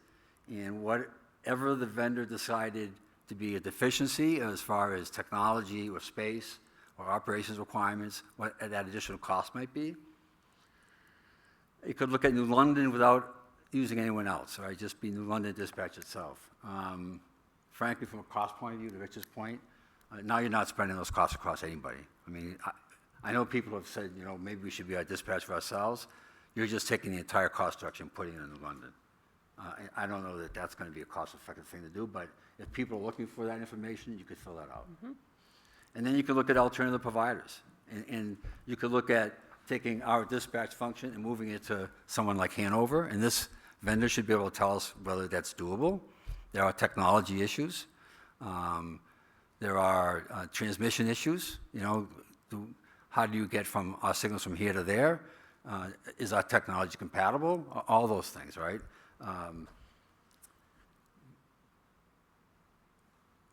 S9: and whatever the vendor decided to be a deficiency as far as technology or space or operations requirements, what that additional cost might be. It could look at New London without using anyone else, right? Just be New London Dispatch itself. Frankly, from a cost point of view, to Rich's point, now you're not spreading those costs across anybody. I mean, I know people have said, you know, maybe we should be our dispatch for ourselves. You're just taking the entire cost structure and putting it in New London. I don't know that that's going to be a cost-effective thing to do, but if people are looking for that information, you could fill that out. And then you could look at alternative providers. And you could look at taking our dispatch function and moving it to someone like Hanover, and this vendor should be able to tell us whether that's doable. There are technology issues. There are transmission issues. You know, how do you get from our signals from here to there? Is our technology compatible? All those things, right?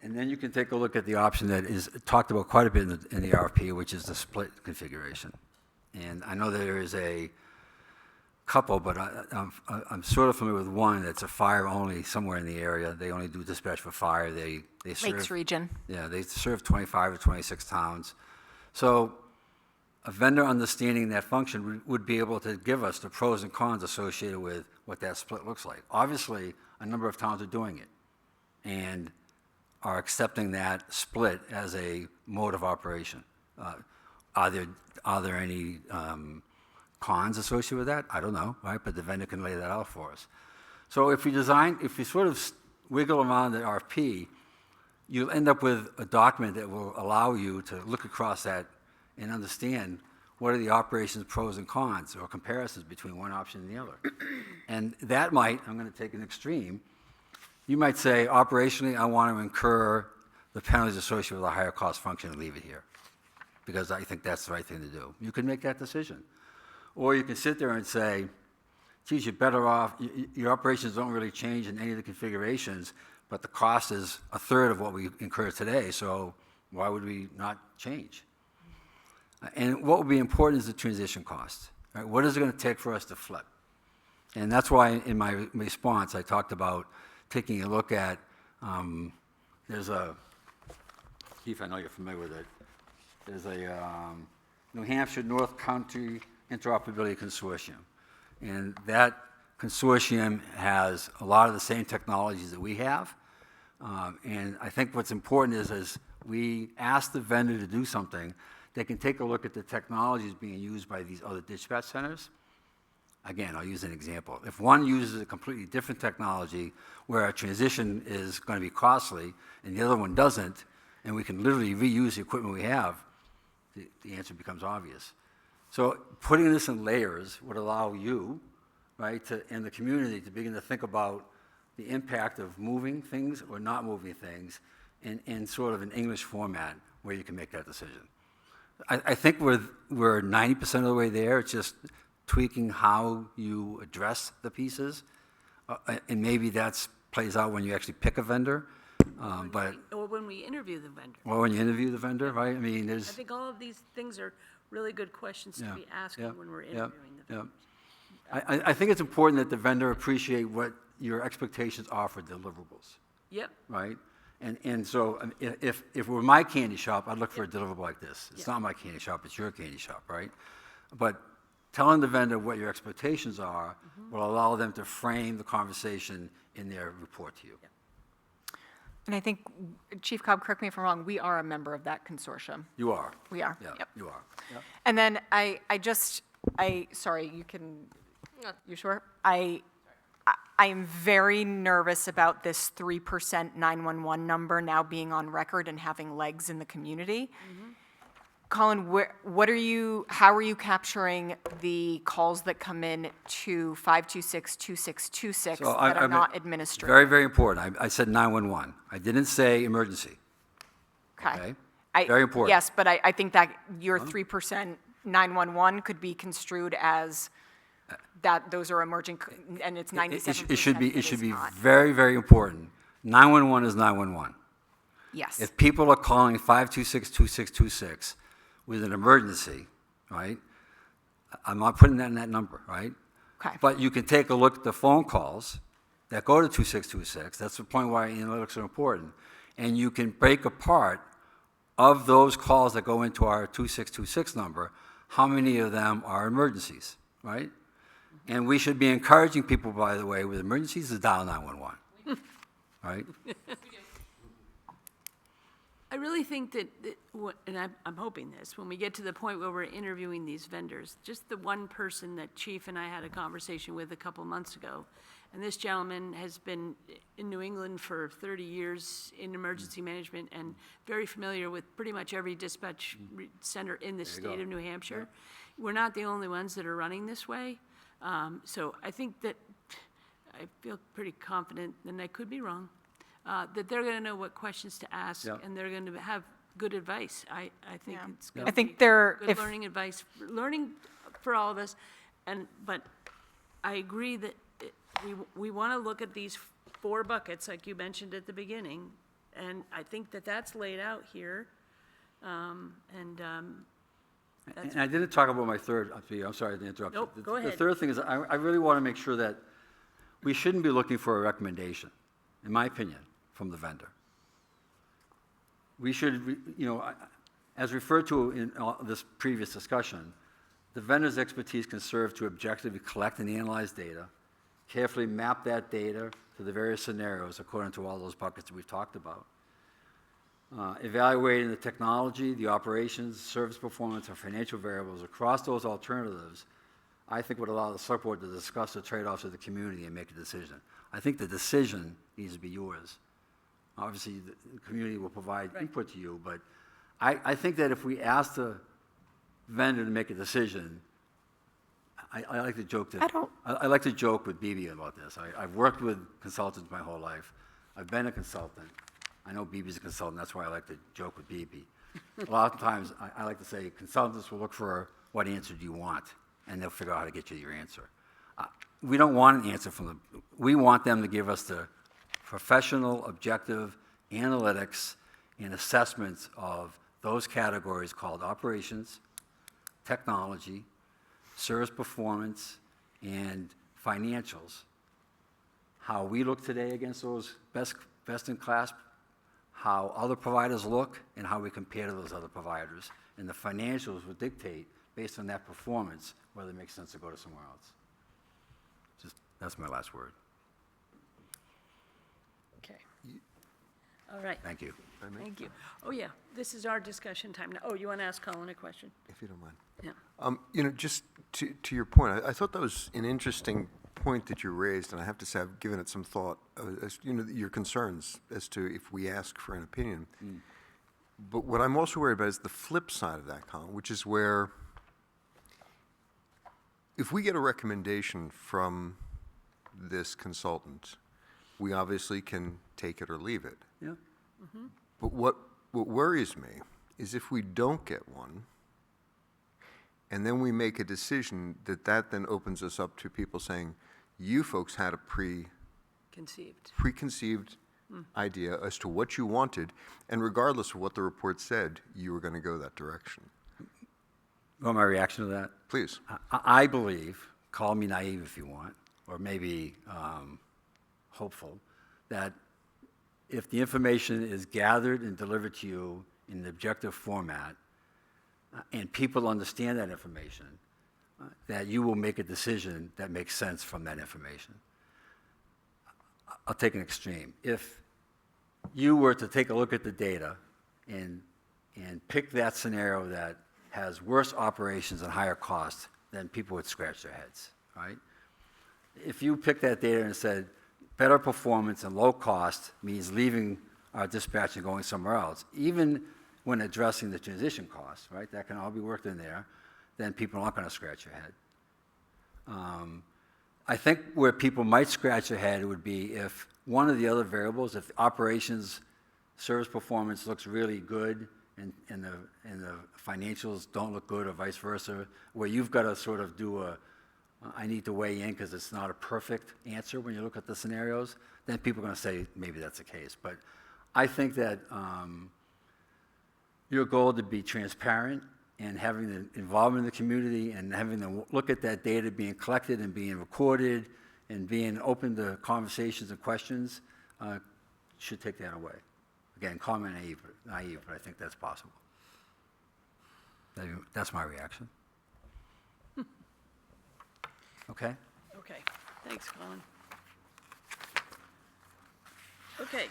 S9: And then you can take a look at the option that is talked about quite a bit in the RFP, which is the split configuration. And I know there is a couple, but I'm sort of familiar with one that's a fire only somewhere in the area. They only do dispatch for fire. They serve,
S3: Lakes region.
S9: Yeah, they serve 25 or 26 towns. So a vendor understanding that function would be able to give us the pros and cons associated with what that split looks like. Obviously, a number of towns are doing it and are accepting that split as a mode of operation. Are there any cons associated with that? I don't know, right? But the vendor can lay that out for us. So if we sort of wiggle around the RFP, you'll end up with a document that will allow you to look across that and understand what are the operations pros and cons or comparisons between one option and the other. And that might, I'm going to take an extreme, you might say, operationally, I want to incur the penalties associated with a higher cost function and leave it here, because I think that's the right thing to do. You can make that decision. Or you can sit there and say, geez, you're better off, your operations don't really change in any of the configurations, but the cost is a third of what we incur today, so why would we not change? And what will be important is the transition cost. Right? What is it going to take for us to flip? And that's why in my response I talked about taking a look at, there's a, Keith, I know you're familiar with it, there's a New Hampshire North Country Interoperability Consortium. And that consortium has a lot of the same technologies that we have. And I think what's important is as we ask the vendor to do something, they can take a look at the technologies being used by these other dispatch centers. Again, I'll use an example. If one uses a completely different technology where a transition is going to be costly and the other one doesn't, and we can literally reuse the equipment we have, the answer becomes obvious. So putting this in layers would allow you, right, and the community to begin to think about the impact of moving things or not moving things in sort of an English format where you can make that decision. I think we're 90% of the way there. It's just tweaking how you address the pieces, and maybe that plays out when you actually pick a vendor.
S1: Or when we interview the vendor.
S9: Or when you interview the vendor, right? I mean,
S1: I think all of these things are really good questions to be asking when we're interviewing the vendors.
S9: I think it's important that the vendor appreciate what your expectations are for deliverables.
S1: Yep.
S9: Right? And so if it were my candy shop, I'd look for a deliverable like this. It's not my candy shop, it's your candy shop, right? But telling the vendor what your expectations are will allow them to frame the conversation in their report to you.
S3: And I think, Chief Cobb, correct me if I'm wrong, we are a member of that consortium.
S9: You are.
S3: We are.
S9: Yeah,
S3: Yep.
S9: you are. Yep.
S3: And then sorry, you can, you sure? I am very nervous about this 3% 911 number now being on record and having legs in the community. Colin, how are you capturing the calls that come in to 526-2626
S9: So
S3: that are
S9: I'm-
S3: not administrative?
S9: Very, very important. I said 911. I didn't say emergency, okay? Very important.
S3: Yes, but I think that your 3% 911 could be construed as that those are emerging, and it's 97%
S9: It should be,
S3: that
S9: it should
S3: is
S9: be
S3: not.
S9: very, very important. 911 is 911.
S3: Yes.
S9: If people are calling 526-2626 with an emergency, right? I'm not putting that in that number, right?
S3: Okay.
S9: But you can take a look at the phone calls that go to 2626. That's the point why analytics are important. And you can break apart of those calls that go into our 2626 number, how many of them are emergencies, right? And we should be encouraging people, by the way, with emergencies to dial 911, right?
S1: I really think that, and I'm hoping this, when we get to the point where we're interviewing these vendors, just the one person that Chief and I had a conversation with a couple months ago, and this gentleman has been in New England for 30 years in emergency management and very familiar with pretty much every dispatch center in the state of New Hampshire. We're not the only ones that are running this way. So I think that, I feel pretty confident, and I could be wrong, that they're going to know what questions to ask,
S9: Yeah.
S1: and they're going to have good advice. I think
S3: Yeah.
S1: it's going
S3: I
S1: to
S3: think
S1: be
S3: they're-
S1: good
S3: if-
S1: learning advice, learning for all of us. But I agree that we want to look at these 4 buckets, like you mentioned at the beginning, and I think that that's laid out here.
S9: And I didn't talk about my third, I'm sorry to interrupt you.
S1: Nope, go
S9: The
S1: ahead.
S9: third thing is, I really want to make sure that we shouldn't be looking for a recommendation, in my opinion, from the vendor. We should, as referred to in this previous discussion, the vendor's expertise can serve to objectively collect and analyze data, carefully map that data to the various scenarios according to all those buckets that we've talked about. Evaluating the technology, the operations, service performance, and financial variables across those alternatives, I think would allow the select board to discuss the trade-offs of the community and make a decision. I think the decision needs to be yours. Obviously, the community will provide input to you, but I think that if we ask the vendor to make a decision, I like to joke that I like to joke with BB about this. I've worked with consultants my whole life. I've been a consultant. I know BB's a consultant. That's why I like to joke with BB. A lot of times, I like to say consultants will look for what answer do you want, and they'll figure out how to get you your answer. We don't want an answer from them. We want them to give us the professional, objective analytics and assessments of those categories called operations, technology, service performance, and financials. How we look today against those best in class, how other providers look, and how we compare to those other providers. And the financials will dictate, based on that performance, whether it makes sense to go to somewhere else. That's my last word.
S1: Okay. All right,
S9: Thank you.
S1: thank you. Oh, yeah, this is our discussion time now. Oh, you want to ask Colin a question?
S10: If you don't mind.
S1: Yeah.
S10: Just to your point, I thought that was an interesting point that you raised, and I have to say I've given it some thought, your concerns as to if we ask for an opinion. But what I'm also worried about is the flip side of that, Colin, which is where if we get a recommendation from this consultant, we obviously can take it or leave it.
S9: Yeah.
S10: But what worries me is if we don't get one, and then we make a decision that then opens us up to people saying, you folks had a preconceived idea as to what you wanted, and regardless of what the report said, you were going to go that direction.
S9: You want my reaction to that?
S10: Please.
S9: I believe, call me naive if you want, or maybe hopeful, that if the information is gathered and delivered to you in an objective format, and people understand that information, that you will make a decision that makes sense from that information. I'll take an extreme. If you were to take a look at the data and pick that scenario that has worse operations and higher costs, then people would scratch their heads, right? If you pick that data and said, better performance and low cost means leaving our dispatch and going somewhere else, even when addressing the transition costs, right? That can all be worked in there. Then people aren't going to scratch their head. I think where people might scratch their head would be if one of the other variables, if operations service performance looks really good and the financials don't look good or vice versa, where you've got to sort of do I need to weigh in because it's not a perfect answer when you look at the scenarios, then people are going to say maybe that's the case. But I think that your goal to be transparent and having the involvement in the community and having them look at that data being collected and being recorded and being open to conversations and questions should take that away. Again, call me naive, but I think that's possible. That's my reaction. Okay?
S1: Okay, thanks, Colin. Okay.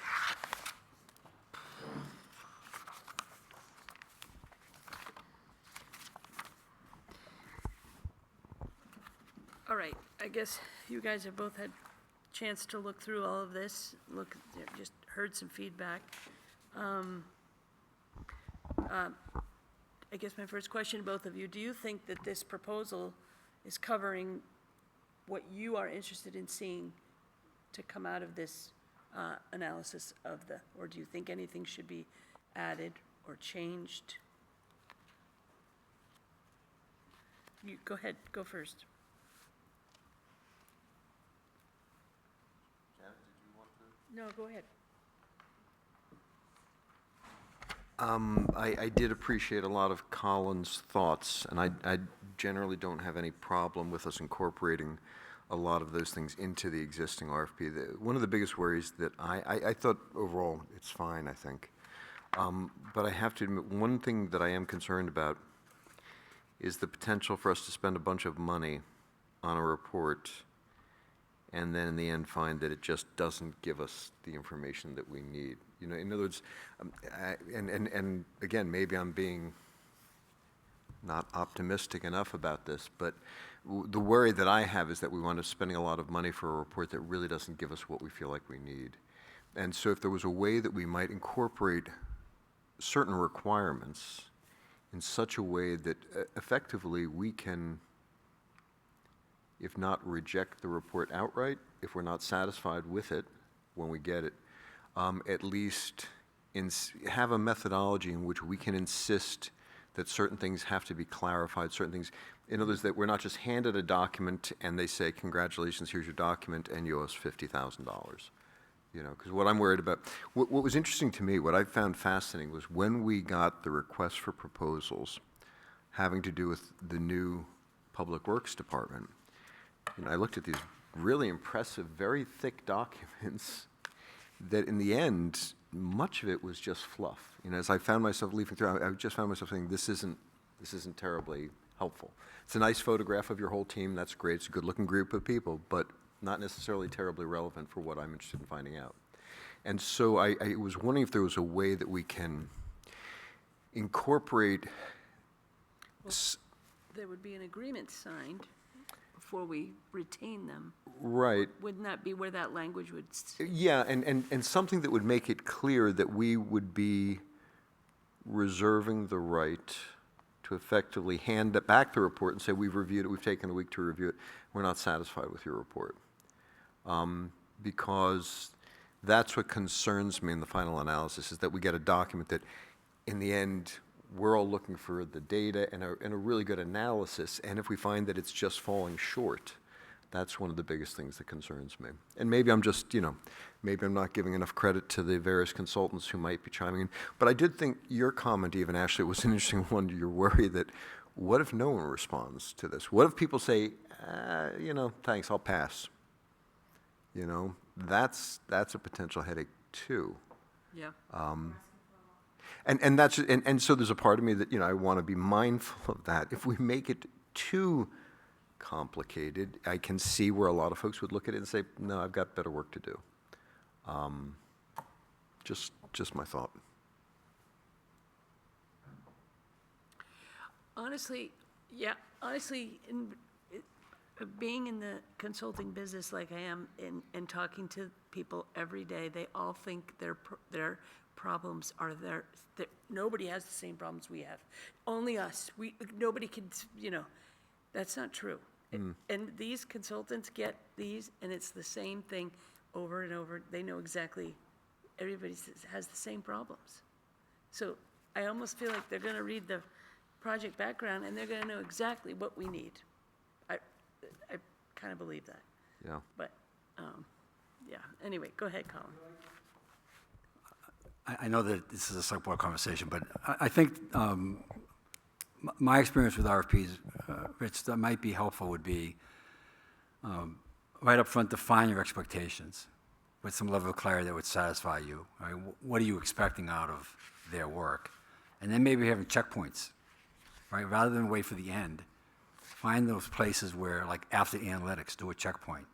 S1: All right, I guess you guys have both had a chance to look through all of this, just heard some feedback. I guess my first question to both of you, do you think that this proposal is covering what you are interested in seeing to come out of this analysis of or do you think anything should be added or changed? You, go ahead, go first. No, go ahead.
S10: I did appreciate a lot of Colin's thoughts, and I generally don't have any problem with us incorporating a lot of those things into the existing RFP. One of the biggest worries that I thought overall it's fine, I think. But I have to admit, one thing that I am concerned about is the potential for us to spend a bunch of money on a report and then in the end find that it just doesn't give us the information that we need. You know, in other words, and again, maybe I'm being not optimistic enough about this, but the worry that I have is that we wind up spending a lot of money for a report that really doesn't give us what we feel like we need. And so if there was a way that we might incorporate certain requirements in such a way that effectively we can, if not reject the report outright, if we're not satisfied with it when we get it, at least have a methodology in which we can insist that certain things have to be clarified, certain things, in other words, that we're not just handed a document and they say, congratulations, here's your document, and you owe us $50,000. You know, because what I'm worried about, what was interesting to me, what I found fascinating was when we got the request for proposals having to do with the new Public Works Department, you know, I looked at these really impressive, very thick documents that in the end, much of it was just fluff. You know, as I found myself leafing through, I just found myself saying, this isn't terribly helpful. It's a nice photograph of your whole team, that's great, it's a good-looking group of people, but not necessarily terribly relevant for what I'm interested in finding out. And so I was wondering if there was a way that we can incorporate...
S1: There would be an agreement signed before we retain them.
S10: Right.
S1: Wouldn't that be where that language would...
S10: Yeah, and something that would make it clear that we would be reserving the right to effectively hand back the report and say, we've reviewed it, we've taken a week to review it, we're not satisfied with your report. Because that's what concerns me in the final analysis, is that we get a document that, in the end, we're all looking for the data and a really good analysis, and if we find that it's just falling short, that's one of the biggest things that concerns me. And maybe I'm just, you know, maybe I'm not giving enough credit to the various consultants who might be chiming in, but I did think your comment, even, Ashley, was an interesting one, your worry that, what if no one responds to this? What if people say, you know, thanks, I'll pass? You know, that's a potential headache too.
S1: Yeah.
S10: And so there's a part of me that, you know, I want to be mindful of that. If we make it too complicated, I can see where a lot of folks would look at it and say, no, I've got better work to do. Just my thought.
S1: Honestly, being in the consulting business like I am and talking to people every day, they all think their problems are there. Nobody has the same problems we have. Only us. Nobody can, that's not true. And these consultants get these, and it's the same thing over and over. They know exactly, everybody has the same problems. So I almost feel like they're going to read the project background, and they're going to know exactly what we need. I kind of believe that.
S10: Yeah.
S1: But, yeah, anyway, go ahead, Colin.
S9: I know that this is a select board conversation, but I think my experience with RFPs, Rich, that might be helpful would be right up front, define your expectations with some level of clarity that would satisfy you. Right? What are you expecting out of their work? And then maybe having checkpoints, right? Rather than wait for the end, find those places where, like after analytics, do a checkpoint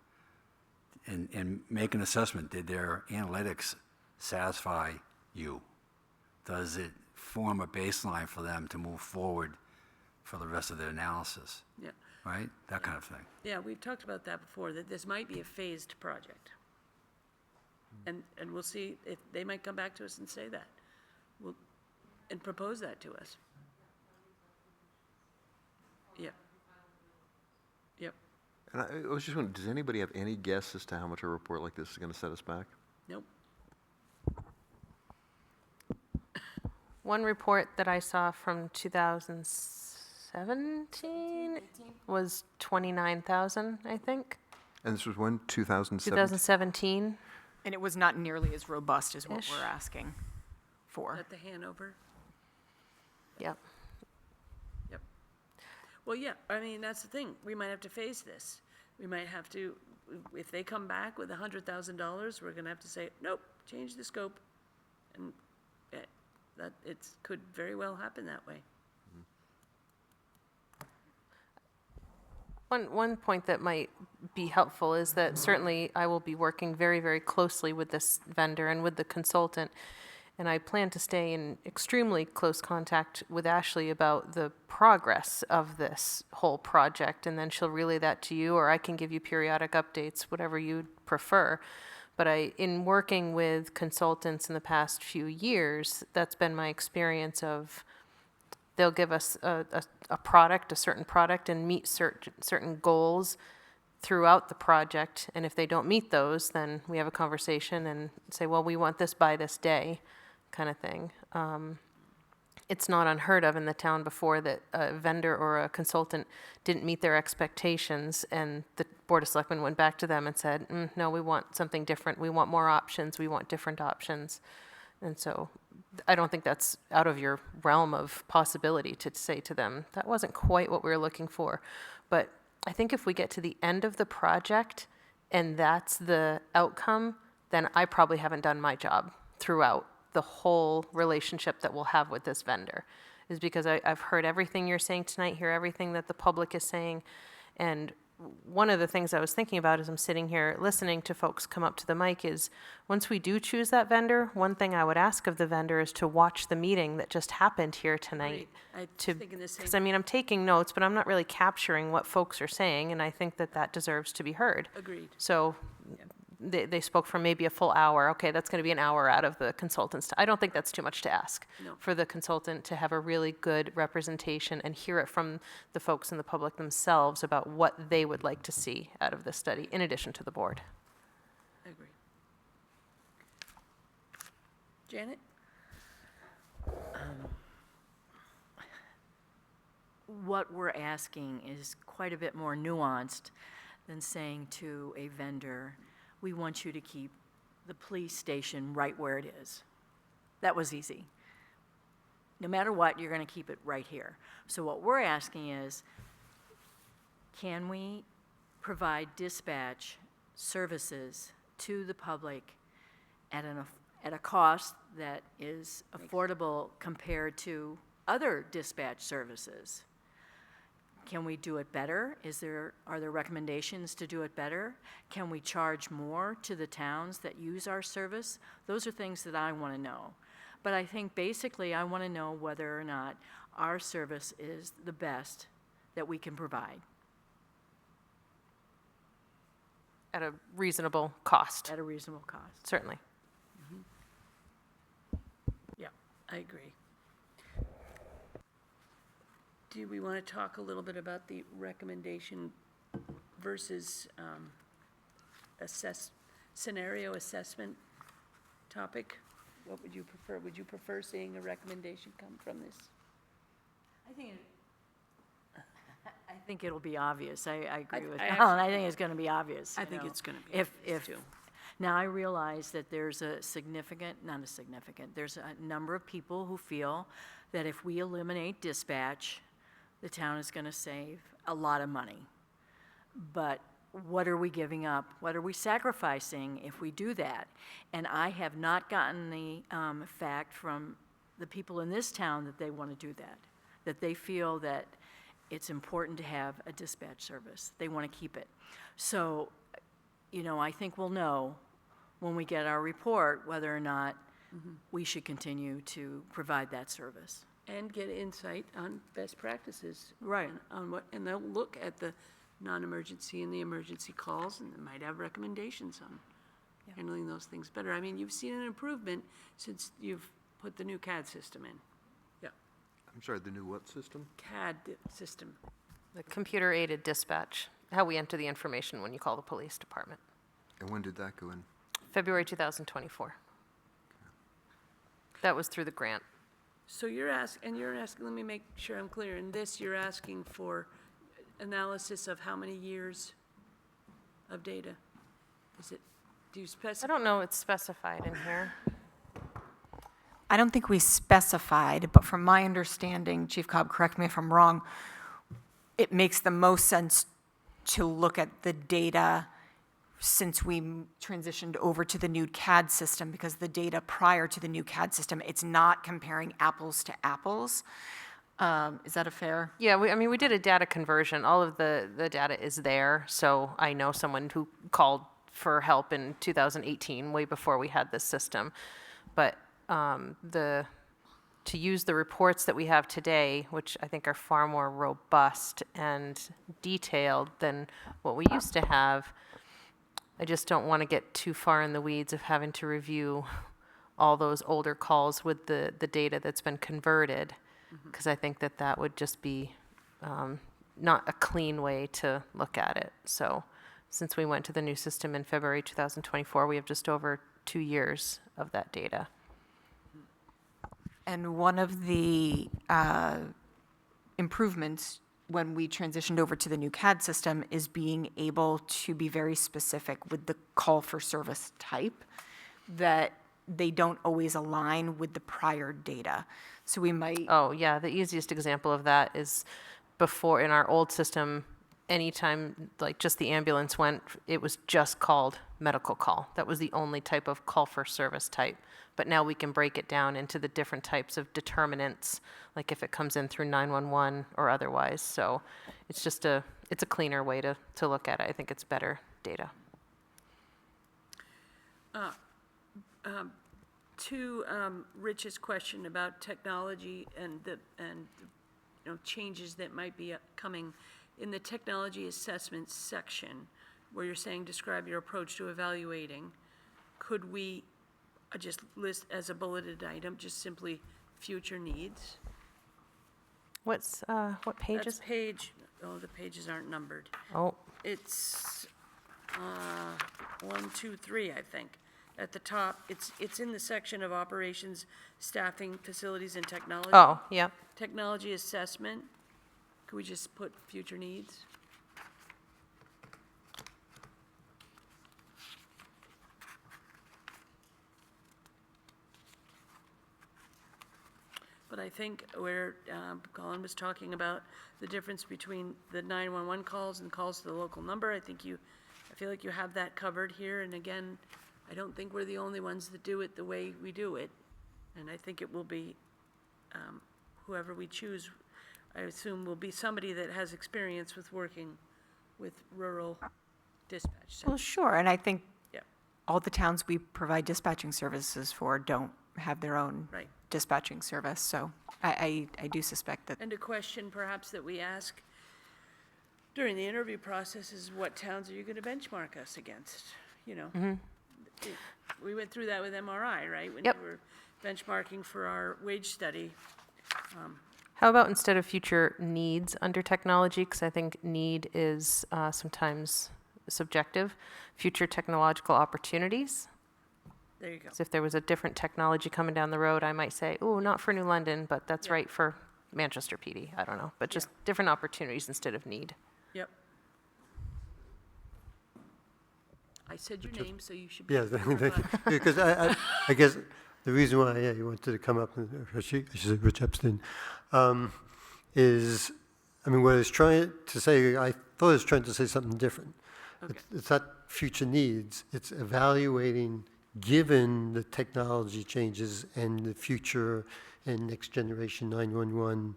S9: and make an assessment. Did their analytics satisfy you? Does it form a baseline for them to move forward for the rest of their analysis?
S1: Yeah.
S9: Right? That kind of thing.
S1: Yeah, we've talked about that before, that this might be a phased project. And we'll see if, they might come back to us and say that. And propose that to us. Yep. Yep.
S10: And I was just wondering, does anybody have any guess as to how much a report like this is going to set us back?
S1: Nope.
S11: One report that I saw from 2017 was 29,000, I think.
S10: And this was when, 2007?
S11: 2017.
S3: And it was not nearly as robust as what
S11: Ish.
S3: we're asking for.
S1: At the Hanover.
S11: Yep.
S1: Yep. Well, yeah, I mean, that's the thing. We might have to face this. We might have to, if they come back with $100,000, we're gonna have to say, nope, change the scope. And that could very well happen that way.
S11: One point that might be helpful is that certainly I will be working very, very closely with this vendor and with the consultant. And I plan to stay in extremely close contact with Ashley about the progress of this whole project. And then she'll relay that to you, or I can give you periodic updates, whatever you'd prefer. But in working with consultants in the past few years, that's been my experience of they'll give us a certain product, and meet certain goals throughout the project. And if they don't meet those, then we have a conversation and say, well, we want this by this day, kind of thing. It's not unheard of in the town before that a vendor or a consultant didn't meet their expectations, and the Board of Selectmen went back to them and said, no, we want something different. We want more options. We want different options. And so I don't think that's out of your realm of possibility to say to them, that wasn't quite what we were looking for. But I think if we get to the end of the project and that's the outcome, then I probably haven't done my job throughout the whole relationship that we'll have with this vendor. Is because I've heard everything you're saying tonight, hear everything that the public is saying. And one of the things I was thinking about as I'm sitting here listening to folks come up to the mic is, once we do choose that vendor, one thing I would ask of the vendor is to watch the meeting that just happened here tonight.
S1: Right. I was thinking the same.
S11: Because I mean, I'm taking notes, but I'm not really capturing what folks are saying, and I think that deserves to be heard.
S1: Agreed.
S11: So they spoke for maybe a full hour. Okay, that's going to be an hour out of the consultant's. I don't think that's too much to ask
S1: No.
S11: for the consultant to have a really good representation and hear it from the folks in the public themselves about what they would like to see out of this study, in addition to the board.
S1: I agree. Janet?
S4: What we're asking is quite a bit more nuanced than saying to a vendor, we want you to keep the police station right where it is. That was easy. No matter what, you're going to keep it right here. So what we're asking is, can we provide dispatch services to the public at a cost that is affordable compared to other dispatch services? Can we do it better? Are there recommendations to do it better? Can we charge more to the towns that use our service? Those are things that I want to know. But I think basically I want to know whether or not our service is the best that we can provide
S11: At a reasonable cost,
S4: at a reasonable cost.
S11: certainly.
S1: I agree. Do we want to talk a little bit about the recommendation versus scenario assessment topic? What would you prefer? Would you prefer seeing a recommendation come from this?
S4: I think it'll be obvious. I agree with
S1: I
S4: Alan. I think it's going to be obvious.
S1: I
S4: you
S1: think
S4: know.
S1: it's gonna be
S4: If-
S1: obvious,
S4: if-
S1: too.
S4: Now, I realize that there's there's a number of people who feel that if we eliminate dispatch, the town is going to save a lot of money. But what are we giving up? What are we sacrificing if we do that? And I have not gotten the fact from the people in this town that they want to do that they feel that it's important to have a dispatch service. They want to keep it. So, I think we'll know when we get our report whether or not we should continue to provide that service.
S1: And get insight on best practices.
S4: Right.
S1: On what, and they'll look at the non-emergency and the emergency calls, and they might have recommendations on handling those things better. I mean, you've seen an improvement since you've put the new CAD system in. Yeah,
S10: I'm sorry, the new what system?
S1: CAD system.
S11: The computer-aided dispatch, how we enter the information when you call the police department.
S10: And when did that go in?
S11: February 2024. That was through the grant.
S1: So you're asking, let me make sure I'm clear, in this, you're asking for analysis of how many years of data? Do you
S11: I
S1: specify?
S11: don't know it's specified in here.
S3: I don't think we specified, but from my understanding, Chief Cobb, correct me if I'm wrong, it makes the most sense to look at the data since we transitioned over to the new CAD system, because the data prior to the new CAD system, it's not comparing apples to apples. Is that a fair?
S11: Yeah, we did a data conversion. All of the data is there, so I know someone who called for help in 2018, way before we had this system. But to use the reports that we have today, which I think are far more robust and detailed than what we used to have, I just don't want to get too far in the weeds of having to review all those older calls with the data that's been converted, because I think that would just be not a clean way to look at it. So since we went to the new system in February 2024, we have just over 2 years of that data.
S3: And one of the improvements when we transitioned over to the new CAD system is being able to be very specific with the call for service type, that they don't always align with the prior data. So we might.
S11: Oh, yeah, the easiest example of that is before, in our old system, anytime, like, just the ambulance went, it was just called medical call. That was the only type of call for service type. But now we can break it down into the different types of determinants, like if it comes in through 911 or otherwise. So it's just it's a cleaner way to look at it. I think it's better data.
S1: To Rich's question about technology and changes that might be coming, in the technology assessment section, where you're saying describe your approach to evaluating, could we just list as a bulleted item, just simply future needs?
S11: What page
S1: That's
S11: is?
S1: page, the pages aren't numbered.
S11: Oh,
S1: It's 1, 2, 3, I think. At the top, it's in the section of operations, staffing, facilities, and technology.
S11: oh, yep.
S1: Technology assessment. Could we just put future needs? But I think where Colin was talking about the difference between the 911 calls and calls to the local number, I feel like you have that covered here. And again, I don't think we're the only ones that do it the way we do it. And I think it will be whoever we choose, I assume, will be somebody that has experience with working with rural dispatch
S3: Well,
S1: centers.
S3: sure, and I think
S1: Yeah,
S3: all the towns we provide dispatching services for don't have their own
S1: right.
S3: dispatching service, so I do suspect that.
S1: And a question perhaps that we ask during the interview process is, what towns are you going to benchmark us against? We went through that with MRI, right? When
S11: Yep.
S1: we were benchmarking for our wage study.
S11: How about instead of future needs under technology, because I think need is sometimes subjective, future technological opportunities?
S1: There you go.
S11: So if there was a different technology coming down the road, I might say, oh, not for New London, but that's
S1: Yeah.
S11: right for Manchester PD. I don't know, but just different opportunities instead of need.
S1: Yep. I said your name, so you should be.
S7: Yeah, because I guess the reason why you wanted to come up, she said Rich Epstein, is, I mean, what I was trying to say, I thought I was trying to say something different.
S1: Okay.
S7: It's not future needs, it's evaluating, given the technology changes and the future and next generation 911,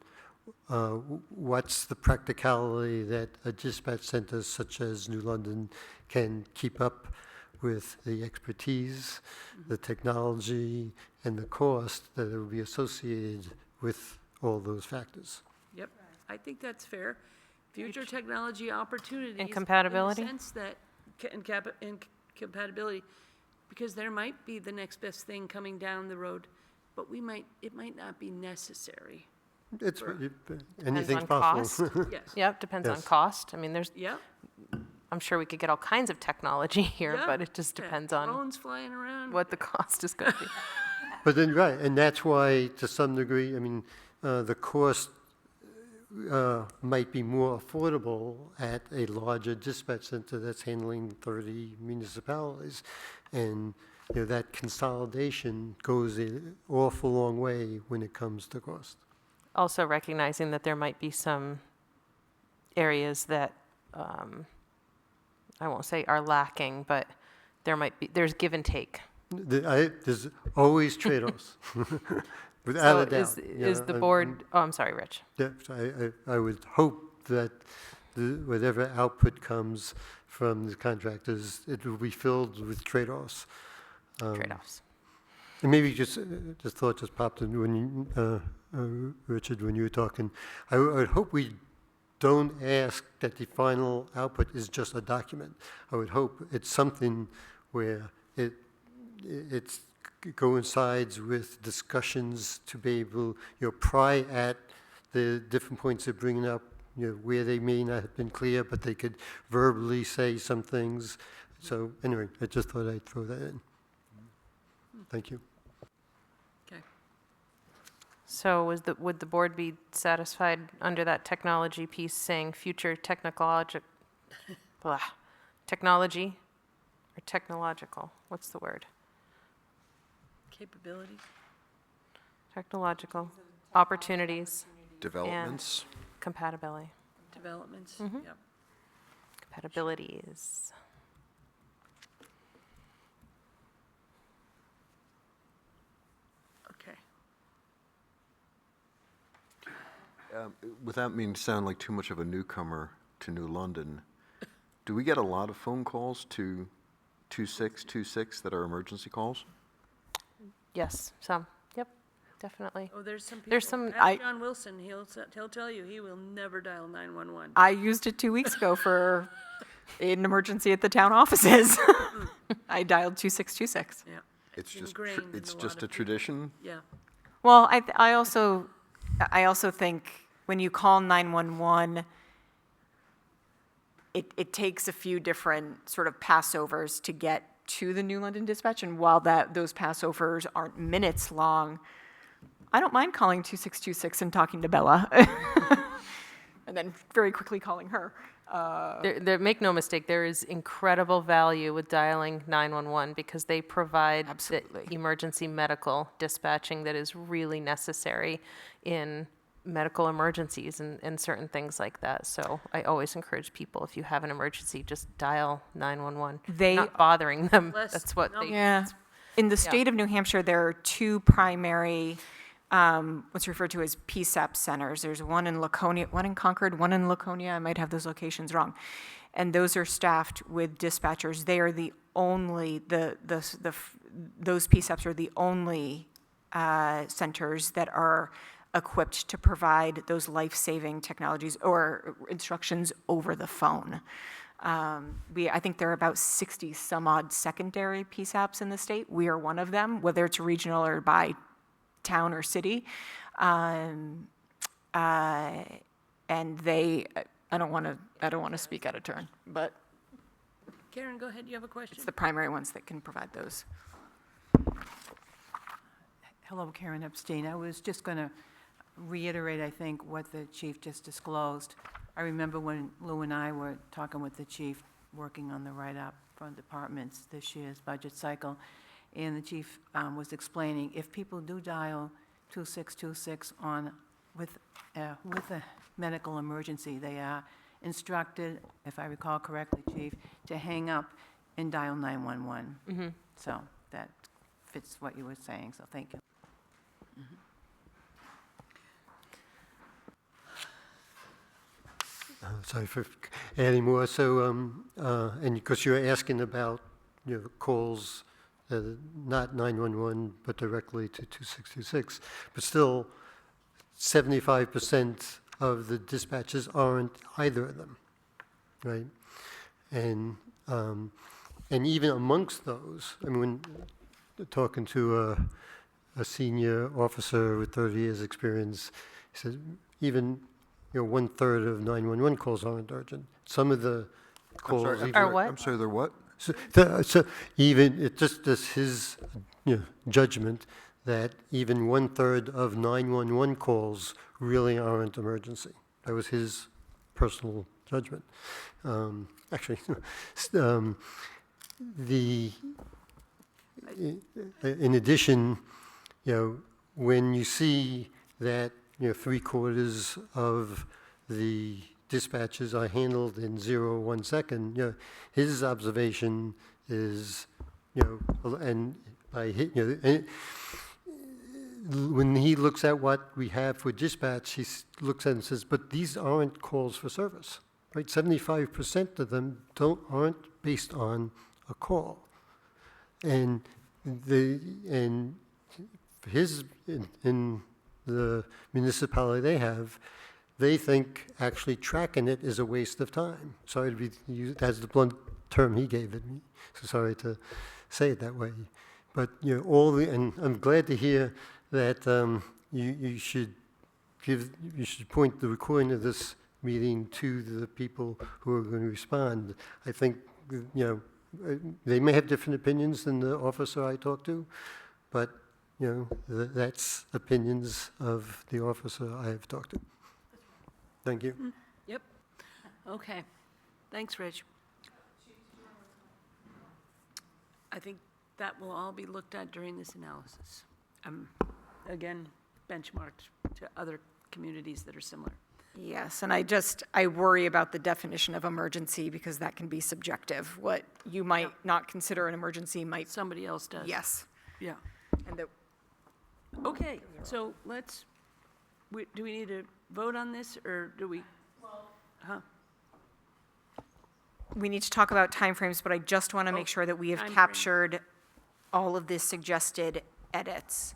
S7: what's the practicality that a dispatch center such as New London can keep up with the expertise, the technology, and the cost that will be associated with all those factors.
S1: Yep, I think that's fair. Future technology opportunities.
S11: And compatibility?
S1: In the sense that, and compatibility, because there might be the next best thing coming down the road, but it might not be necessary.
S7: It's,
S11: Depends
S7: anything's
S11: on
S7: possible.
S11: cost.
S1: Yes.
S11: Yep, depends on
S7: Yes.
S11: cost. I mean,
S1: Yeah.
S11: I'm sure we could get all kinds of technology here,
S1: Yeah.
S11: but it just
S1: Yeah,
S11: depends on
S1: Drones flying around.
S11: what the cost is going to be.
S7: But then, right, and that's why, to some degree, I mean, the cost might be more affordable at a larger dispatch center that's handling 30 municipalities. And, you know, that consolidation goes an awful long way when it comes to cost.
S11: Also recognizing that there might be some areas that, I won't say are lacking, but there's give and take.
S7: There's always trade-offs, without
S11: So
S7: a doubt.
S11: is the board, oh, I'm sorry, Rich.
S7: Yeah, I would hope that whatever output comes from the contractors, it will be filled with trade-offs.
S11: Trade-offs.
S7: And maybe just thought just popped in when you, Richard, when you were talking. I would hope we don't ask that the final output is just a document. I would hope it's something where it coincides with discussions to be able, you know, pry at the different points they're bringing up, you know, where they may not have been clear, but they could verbally say some things. So anyway, I just thought I'd throw that in. Thank you.
S1: Okay.
S11: So would the board be satisfied under that technology piece saying future technology or technological? What's the word?
S1: Capability.
S11: Technological opportunities,
S10: Developments.
S11: compatibility.
S1: Developments.
S11: Mm-hmm.
S1: Yep.
S11: Compatibility is,
S1: Okay.
S10: Without meaning to sound like too much of a newcomer to New London, do we get a lot of phone calls to 2626 that are emergency calls?
S11: yes, some, yep, definitely.
S1: Oh, there's some people.
S11: There's some-
S1: Ask John Wilson, he'll tell you, he will never dial 911.
S3: I used it 2 weeks ago for an emergency at the town offices. I dialed 2626.
S1: Yeah.
S10: It's just,
S1: ingrained in
S10: it's
S1: a lot
S10: just
S1: of
S10: a
S1: people.
S10: tradition?
S1: Yeah.
S3: Well, I also think when you call 911, it takes a few different sort of passovers to get to the New London Dispatch, and while those passovers aren't minutes long, I don't mind calling 2626 and talking to Bella, and then very quickly calling her.
S11: Make no mistake, there is incredible value with dialing 911 because they provide
S3: Absolutely.
S11: the emergency medical dispatching that is really necessary in medical emergencies and certain things like that. So I always encourage people, if you have an emergency, just dial 911.
S3: They-
S11: Not bothering them.
S1: Less
S11: That's what they.
S3: Yeah. In the state of New Hampshire, there are two primary, what's referred to as PSAP centers. There's one in Laconia, one in Concord, one in Laconia. I might have those locations wrong. And those are staffed with dispatchers. They are the only, those PSAPs are the only centers that are equipped to provide those life-saving technologies or instructions over the phone. I think there are about 60 some odd secondary PSAPs in the state. We are one of them, whether it's regional or by town or city. And they, I don't want to speak out of turn, but
S1: Karen, go ahead, you have a question?
S3: it's the primary ones that can provide those.
S12: Hello, Karen Epstein. I was just going to reiterate, I think, what the chief just disclosed. I remember when Lou and I were talking with the chief, working on the write-up for departments this year's budget cycle, and the chief was explaining, if people do dial 2626 with a medical emergency, they are instructed, if I recall correctly, chief, to hang up and dial 911. So that fits what you were saying, so thank you.
S7: Sorry for adding more. So, and because you're asking about, calls not 911, but directly to 2626, but still 75% of the dispatches aren't either of them, right? And even amongst those, I mean, when talking to a senior officer with 30 years experience, he said even 1/3 of 911 calls aren't urgent. Some of the calls
S11: Are what?
S10: I'm sorry, they're what?
S7: so even it just his judgment that even 1/3 of 911 calls really aren't emergency. That was his personal judgment. Actually, in addition, when you see that 3/4 of the dispatches are handled in 0 1 second, his observation is, and by when he looks at what we have for dispatch, he looks at it and says, but these aren't calls for service, right? 75% of them aren't based on a call. And in the municipality they think actually tracking it is a waste of time. Sorry to be used, that's the blunt term he gave it. So sorry to say it that way. But and I'm glad to hear that you should point the recording of this meeting to the people who are going to respond. I think they may have different opinions than the officer I talked to, but that's opinions of the officer I have talked to. Thank you.
S1: Yep. Okay. Thanks, Rich. I think that will all be looked at during this analysis. Again, benchmarked to other communities that are similar.
S3: Yes, and I worry about the definition of emergency because that can be subjective. What you might not consider an emergency might,
S1: Somebody else does.
S3: yes.
S1: Yeah.
S3: And that,
S1: Okay, so do we need to vote on this, or do we?
S3: we need to talk about timeframes, but I just want to make sure that we have
S1: timeframe.
S3: captured all of the suggested edits.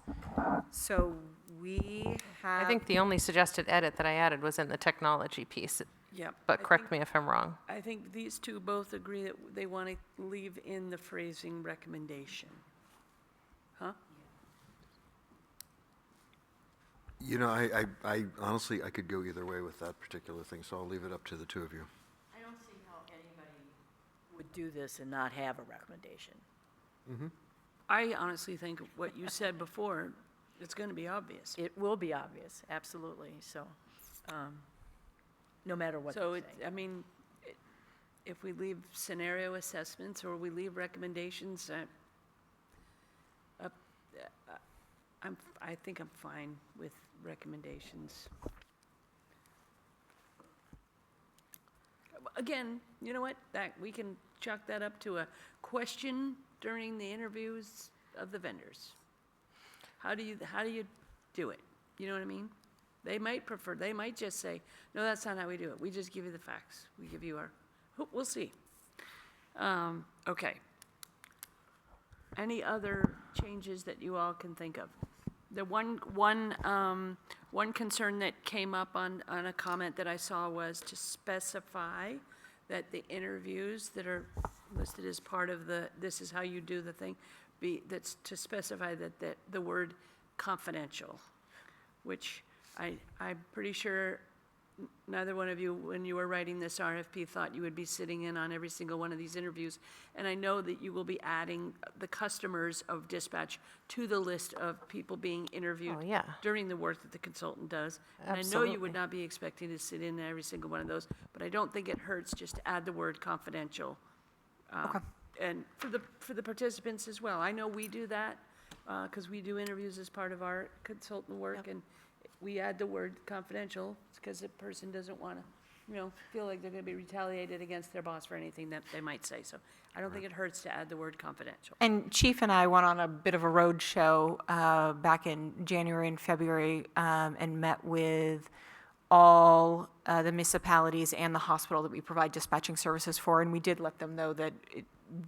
S3: So we have.
S11: I think the only suggested edit that I added was in the technology piece,
S1: Yep.
S11: but correct me if I'm wrong.
S1: I think these two both agree that they want to leave in the phrasing recommendation. Huh?
S10: I honestly, I could go either way with that particular thing, so I'll leave it up to the two of you.
S4: I don't see how anybody would do this and not have a recommendation.
S1: I honestly think what you said before, it's going to be obvious.
S4: It will be obvious, absolutely, so, no matter what
S1: So,
S4: they say.
S1: if we leave scenario assessments or we leave recommendations, I think I'm fine with recommendations. Again, you know what, we can chalk that up to a question during the interviews of the vendors. How do you do it? You know what I mean? They might just say, no, that's not how we do it. We just give you the facts. We give you we'll see. Okay. Any other changes that you all can think of? The one concern that came up on a comment that I saw was to specify that the interviews that are listed as part of this is how you do the thing, that's to specify that the word confidential, which I'm pretty sure neither one of you, when you were writing this RFP, thought you would be sitting in on every single one of these interviews. And I know that you will be adding the customers of dispatch to the list of people being interviewed
S11: Oh, yeah.
S1: during the work that the consultant does. And I know you
S11: Absolutely.
S1: would not be expecting to sit in every single one of those, but I don't think it hurts just to add the word confidential.
S3: Okay.
S1: And for the participants as well. I know we do that, because we do interviews as part of our consultant work, and we add the word confidential, because the person doesn't want to, feel like they're going to be retaliated against their boss for anything that they might say. So I don't think it hurts to add the word confidential.
S3: And Chief and I went on a bit of a road show back in January and February and met with all the municipalities and the hospital that we provide dispatching services for, and we did let them know that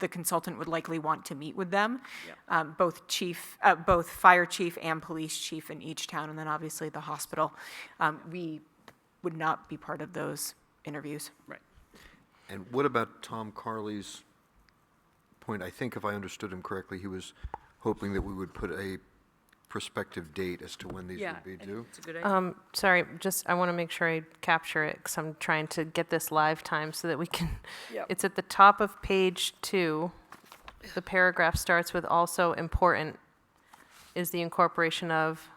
S3: the consultant would likely want to meet with them, both fire chief and police chief in each town, and then obviously the hospital. We would not be part of those interviews.
S1: Right.
S10: And what about Tom Carley's point? I think if I understood him correctly, he was hoping that we would put a prospective date as to when these
S1: Yeah,
S10: would be
S1: I think
S10: due.
S1: it's a good idea.
S11: Sorry, I want to make sure I capture it, because I'm trying to get this live time so that we can,
S1: Yep.
S11: it's at the top of page 2. The paragraph starts with also important is the incorporation of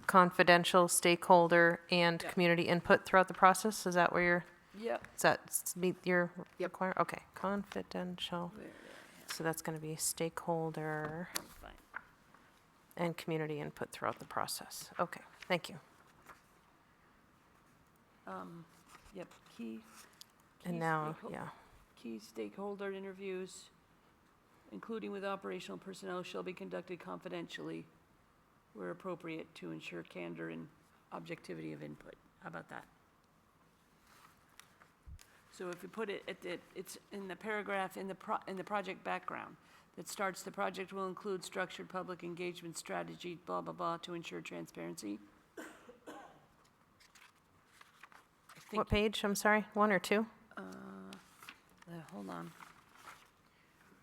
S11: confidential stakeholder and
S1: Yeah.
S11: community input throughout the process. Is that where you're,
S1: Yep.
S11: does that meet your requirement? Okay, confidential. So that's going to be stakeholder
S1: Fine.
S11: and community input throughout the process. Okay, thank you.
S1: Yep, key
S11: And now,
S1: stakeholder-
S11: yeah.
S1: key stakeholder interviews, including with operational personnel, shall be conducted confidentially where appropriate to ensure candor and objectivity of input. How about that? So if you put it it's in the paragraph in the project background that starts, the project will include structured public engagement strategy, blah, blah, blah, to ensure transparency. I think,
S11: What page? I'm sorry, 1 or 2?
S1: hold on.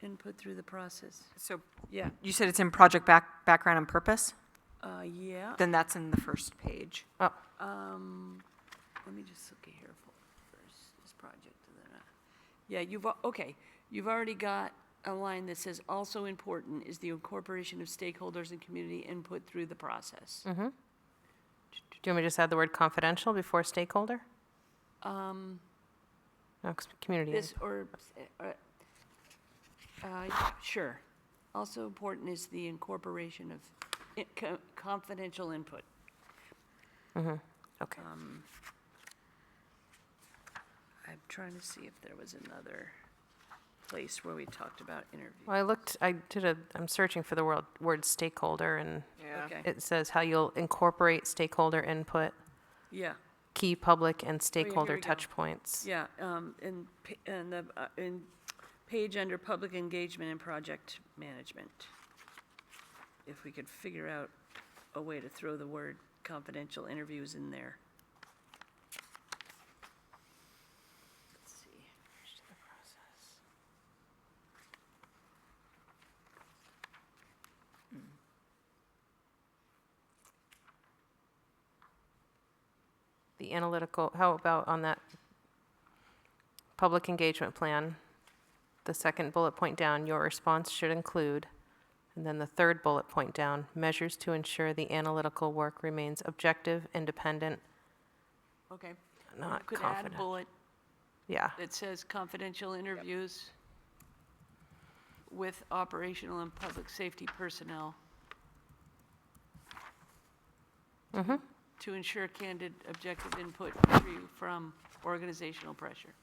S1: Input through the process.
S3: So
S1: Yeah,
S3: you said it's in project background and purpose?
S1: yeah.
S3: Then that's in the first page.
S11: Oh,
S1: Let me just look at here first, this project. And then, yeah, you've already got a line that says, also important is the incorporation of stakeholders and community input through the process.
S11: do you want me to just add the word confidential before stakeholder? No, 'cause community.
S1: This, or, sure. Also important is the incorporation of confidential input.
S11: Okay.
S1: I'm trying to see if there was another place where we talked about interviews.
S11: Well, I'm searching for the word stakeholder, and
S1: Okay,
S11: it says how you'll incorporate stakeholder input,
S1: yeah.
S11: key public and
S1: here
S11: stakeholder
S1: we go.
S11: touch points.
S1: Yeah, in page under public engagement and project management. If we could figure out a way to throw the word confidential interviews in there. Let's see.
S11: The analytical, how about on that public engagement plan, the second bullet point down, your response should include, and then the third bullet point down, measures to ensure the analytical work remains objective, independent,
S1: Okay.
S11: not
S1: You could add a
S11: confident.
S1: bullet
S11: Yeah,
S1: that says confidential interviews with operational and public safety personnel. To ensure candid, objective input free from organizational pressure.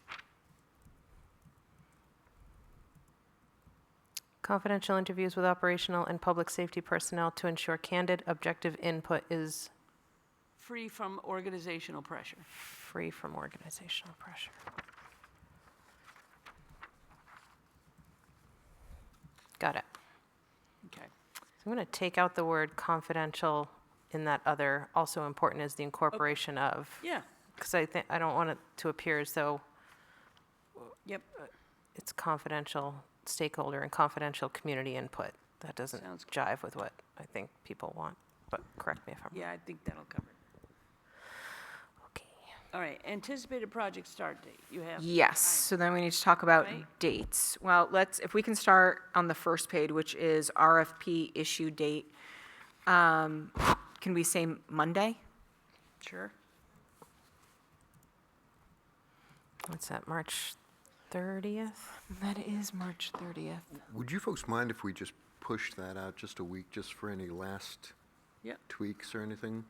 S11: confidential interviews with operational and public safety personnel to ensure candid, objective input is
S1: Free from organizational pressure.
S11: free from organizational pressure. Got it.
S1: Okay.
S11: So I'm going to take out the word confidential in that other, also important is the incorporation of,
S1: Yeah,
S11: because I don't want it to appear as though
S1: Yep,
S11: it's confidential stakeholder and confidential community input. That doesn't
S1: Sounds good.
S11: jive with what I think people want, but correct me if I'm wrong.
S1: yeah, I think that'll cover it.
S11: Okay.
S1: All right, anticipated project start date, you have.
S3: Yes, so then we need to talk about
S1: Right.
S3: dates. Well, if we can start on the first page, which is RFP issue date. Can we say Monday?
S1: Sure.
S11: What's that, March 30th?
S3: That is March 30th.
S10: Would you folks mind if we just push that out just a week, just for any last
S1: Yep.
S10: tweaks or anything? Would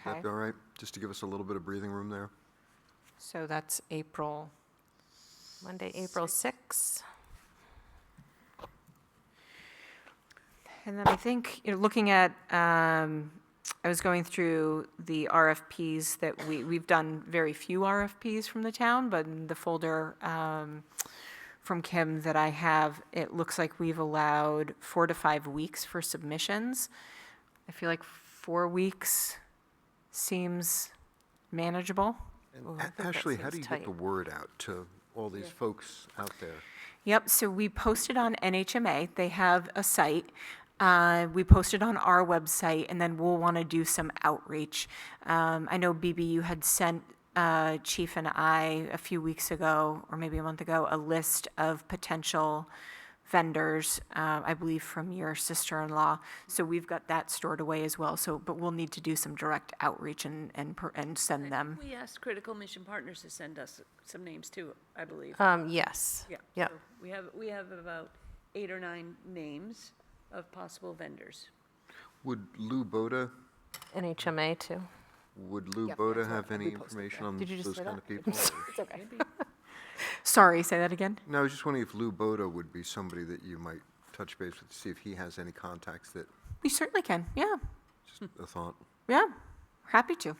S3: Okay,
S10: that be all right? Just to give us a little bit of breathing room there?
S3: so that's April.
S11: Monday, April 6th.
S3: And then I think, looking at, I was going through the RFPs that we've done very few RFPs from the town, but in the folder from Kim that I have, it looks like we've allowed 4 to 5 weeks for submissions. I feel like 4 weeks seems manageable.
S10: And
S11: I think that
S10: Ashley, how
S11: seems
S10: do you
S11: tight.
S10: get the word out to all these folks out there?
S3: Yep, so we posted on NHMA, they have a site. We posted on our website, and then we'll want to do some outreach. I know, BB, you had sent Chief and I a few weeks ago, or maybe a month ago, a list of potential vendors, I believe from your sister-in-law. So we've got that stored away as well, but we'll need to do some direct outreach and send them.
S1: We asked Critical Mission Partners to send us some names too, I believe.
S11: Yes.
S1: Yeah.
S11: Yep.
S1: So we have about 8 or 9 names of possible vendors.
S10: Would Lou Boda,
S11: NHMA too.
S10: have any information on
S11: Did you just
S10: those
S11: say
S10: kind
S11: that?
S10: of people? or-
S3: Sorry, say that again?
S10: No, I was just wondering if Lou Boda would be somebody that you might touch base with, to see if he has any contacts that,
S3: We certainly can, yeah,
S10: just a thought.
S3: yeah, happy to.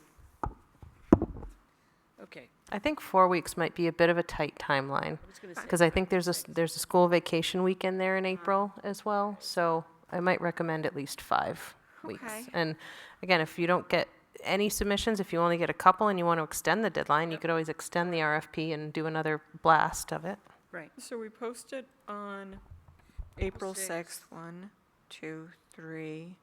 S1: Okay.
S11: I think 4 weeks might be a bit of a tight timeline,
S1: was gonna say
S11: because I think there's a school vacation weekend there in April as well, so I might recommend at least 5 weeks.
S3: Okay.
S11: And again, if you don't get any submissions, if you only get a couple and you want to extend the deadline, you could always extend the RFP and do another blast of it.
S1: Right.
S3: So we posted on April 6th, 1, 2, 3.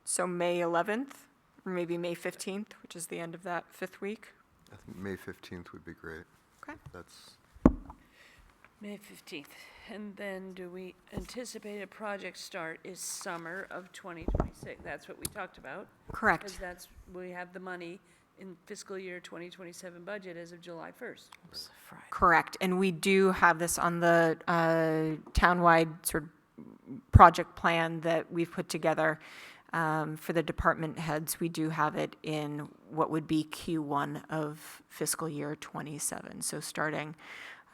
S3: So May 11th, or maybe May 15th, which is the end of that 5th week.
S10: I think May 15th would be great.
S3: Okay.
S10: That's,
S1: May 15th. And then do we anticipate a project start is summer of 2026? That's what we talked about. Because
S3: Correct.
S1: that's, we have the money in fiscal year 2027 budget as of July 1st.
S3: Correct. And we do have this on the townwide sort of project plan that we've put together for the department heads. We do have it in what would be Q1 of fiscal year 27. So starting,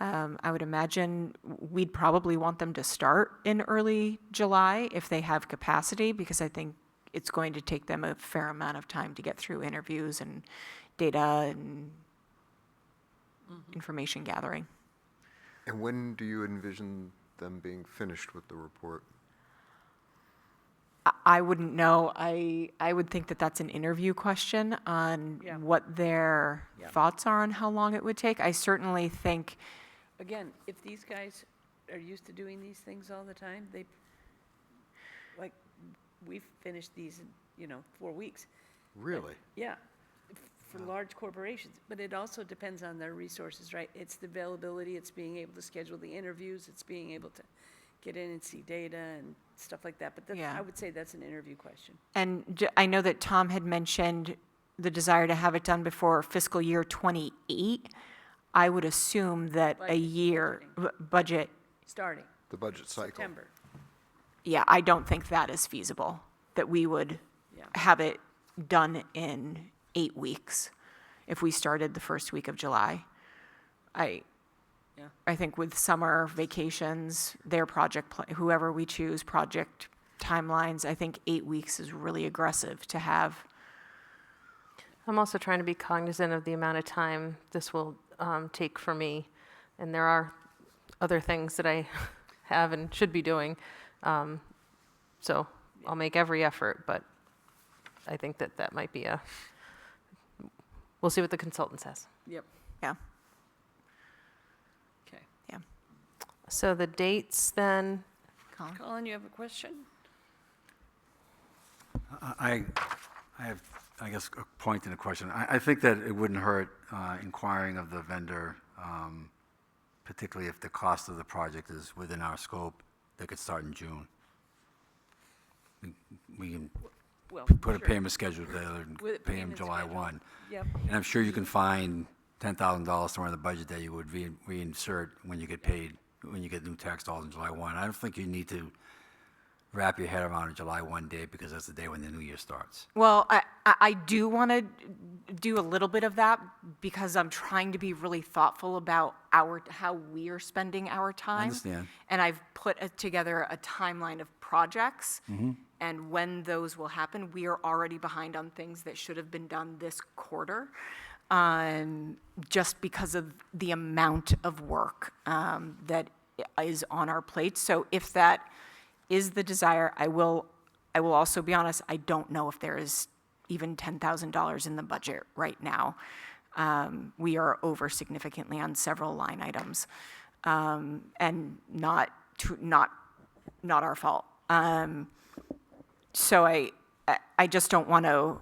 S3: I would imagine we'd probably want them to start in early July if they have capacity, because I think it's going to take them a fair amount of time to get through interviews and data and information gathering.
S10: and when do you envision them being finished with the report?
S3: I wouldn't know. I would think that that's an interview question on
S1: Yeah.
S3: what their
S1: Yeah.
S3: thoughts are on how long it would take. I certainly think,
S1: Again, if these guys are used to doing these things all the time, like, we've finished these in, 4 weeks.
S10: Really?
S1: Yeah, for large corporations, but it also depends on their resources, right? It's the availability, it's being able to schedule the interviews, it's being able to get in and see data and stuff like that. But
S3: Yeah.
S1: I would say that's an interview question.
S3: and I know that Tom had mentioned the desire to have it done before fiscal year 28. I would assume that a
S1: Budget,
S3: year, budget,
S1: Starting
S10: The budget cycle?
S1: September.
S3: yeah, I don't think that is feasible, that we would
S1: Yeah.
S3: have it done in 8 weeks if we started the first week of July.
S1: Yeah.
S3: I think with summer vacations, their project, whoever we choose, project timelines, I think 8 weeks is really aggressive to have.
S11: I'm also trying to be cognizant of the amount of time this will take for me, and there are other things that I have and should be doing. So I'll make every effort, but I think that might be we'll see what the consultant says.
S1: Yep.
S3: Yeah.
S11: So the dates then,
S1: Colin, you have a question?
S9: I have, I guess, a point and a question. I think that it wouldn't hurt inquiring of the vendor, particularly if the cost of the project is within our scope, they could start in June. We can
S1: Well,
S9: put a
S1: sure.
S9: payment schedule together and
S1: With a
S9: pay them
S1: payment
S9: July
S1: schedule.
S9: 1.
S1: Yep.
S9: And I'm sure you can find $10,000 somewhere in the budget that you would reinsert when you get paid, when you get new tax dollars in July 1. I don't think you need to wrap your head around a July 1 date because that's the day when the new year starts.
S3: Well, I do want to do a little bit of that because I'm trying to be really thoughtful about how we are spending our time.
S9: understand.
S3: And I've put together a timeline of projects. And when those will happen, we are already behind on things that should have been done this quarter, just because of the amount of work that is on our plate. So if that is the desire, I will also be honest, I don't know if there is even $10,000 in the budget right now. We are over significantly on several line items, and not our fault. So I just don't want to,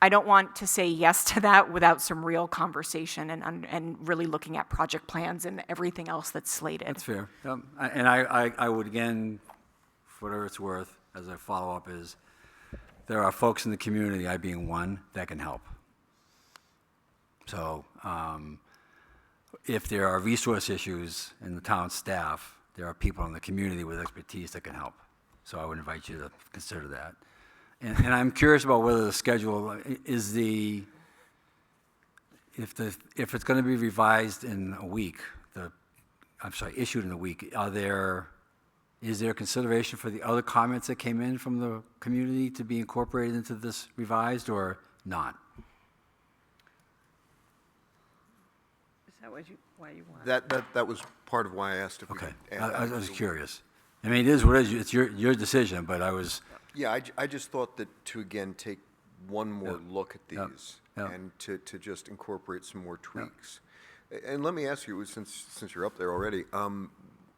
S3: I don't want to say yes to that without some real conversation and really looking at project plans and everything else that's slated.
S9: That's fair. And I would, again, for whatever it's worth, as a follow-up, is there are folks in the community, I being one, that can help. So if there are resource issues in the town staff, there are people in the community with expertise that can help. So I would invite you to consider that. And I'm curious about whether the schedule is if it's going to be revised in a week, issued in a week, is there consideration for the other comments that came in from the community to be incorporated into this revised or not?
S1: Is that why you want?
S10: That was part of why I asked if we
S9: Okay,
S10: could add
S9: I
S10: that.
S9: was curious. I mean, it is what it is, it's your decision, but I was,
S10: Yeah, I just thought that to, again, take one more
S9: Yep.
S10: look at
S9: Yep.
S10: these
S9: Yep.
S10: and to just incorporate some more tweaks. And let me ask you, since you're up there already,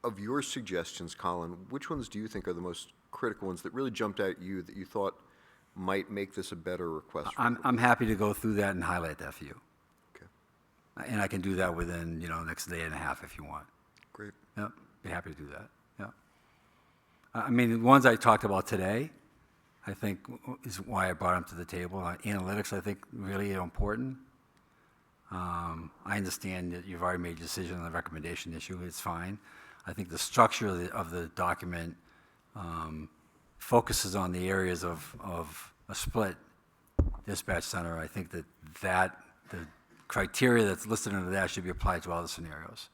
S10: of your suggestions, Colin, which ones do you think are the most critical ones that really jumped out at you that you thought might make this a better request?
S9: I'm happy to go through that and highlight that for you.
S10: Okay,
S9: And I can do that within, next day and a half if you want.
S10: great.
S9: Yep, be happy to do that, yeah. I mean, the ones I talked about today, I think is why I brought them to the table. Analytics, I think, really are important. I understand that you've already made a decision on the recommendation issue, it's fine. I think the structure of the document focuses on the areas of a split dispatch center. I think that the criteria that's listed under that should be applied to all the scenarios.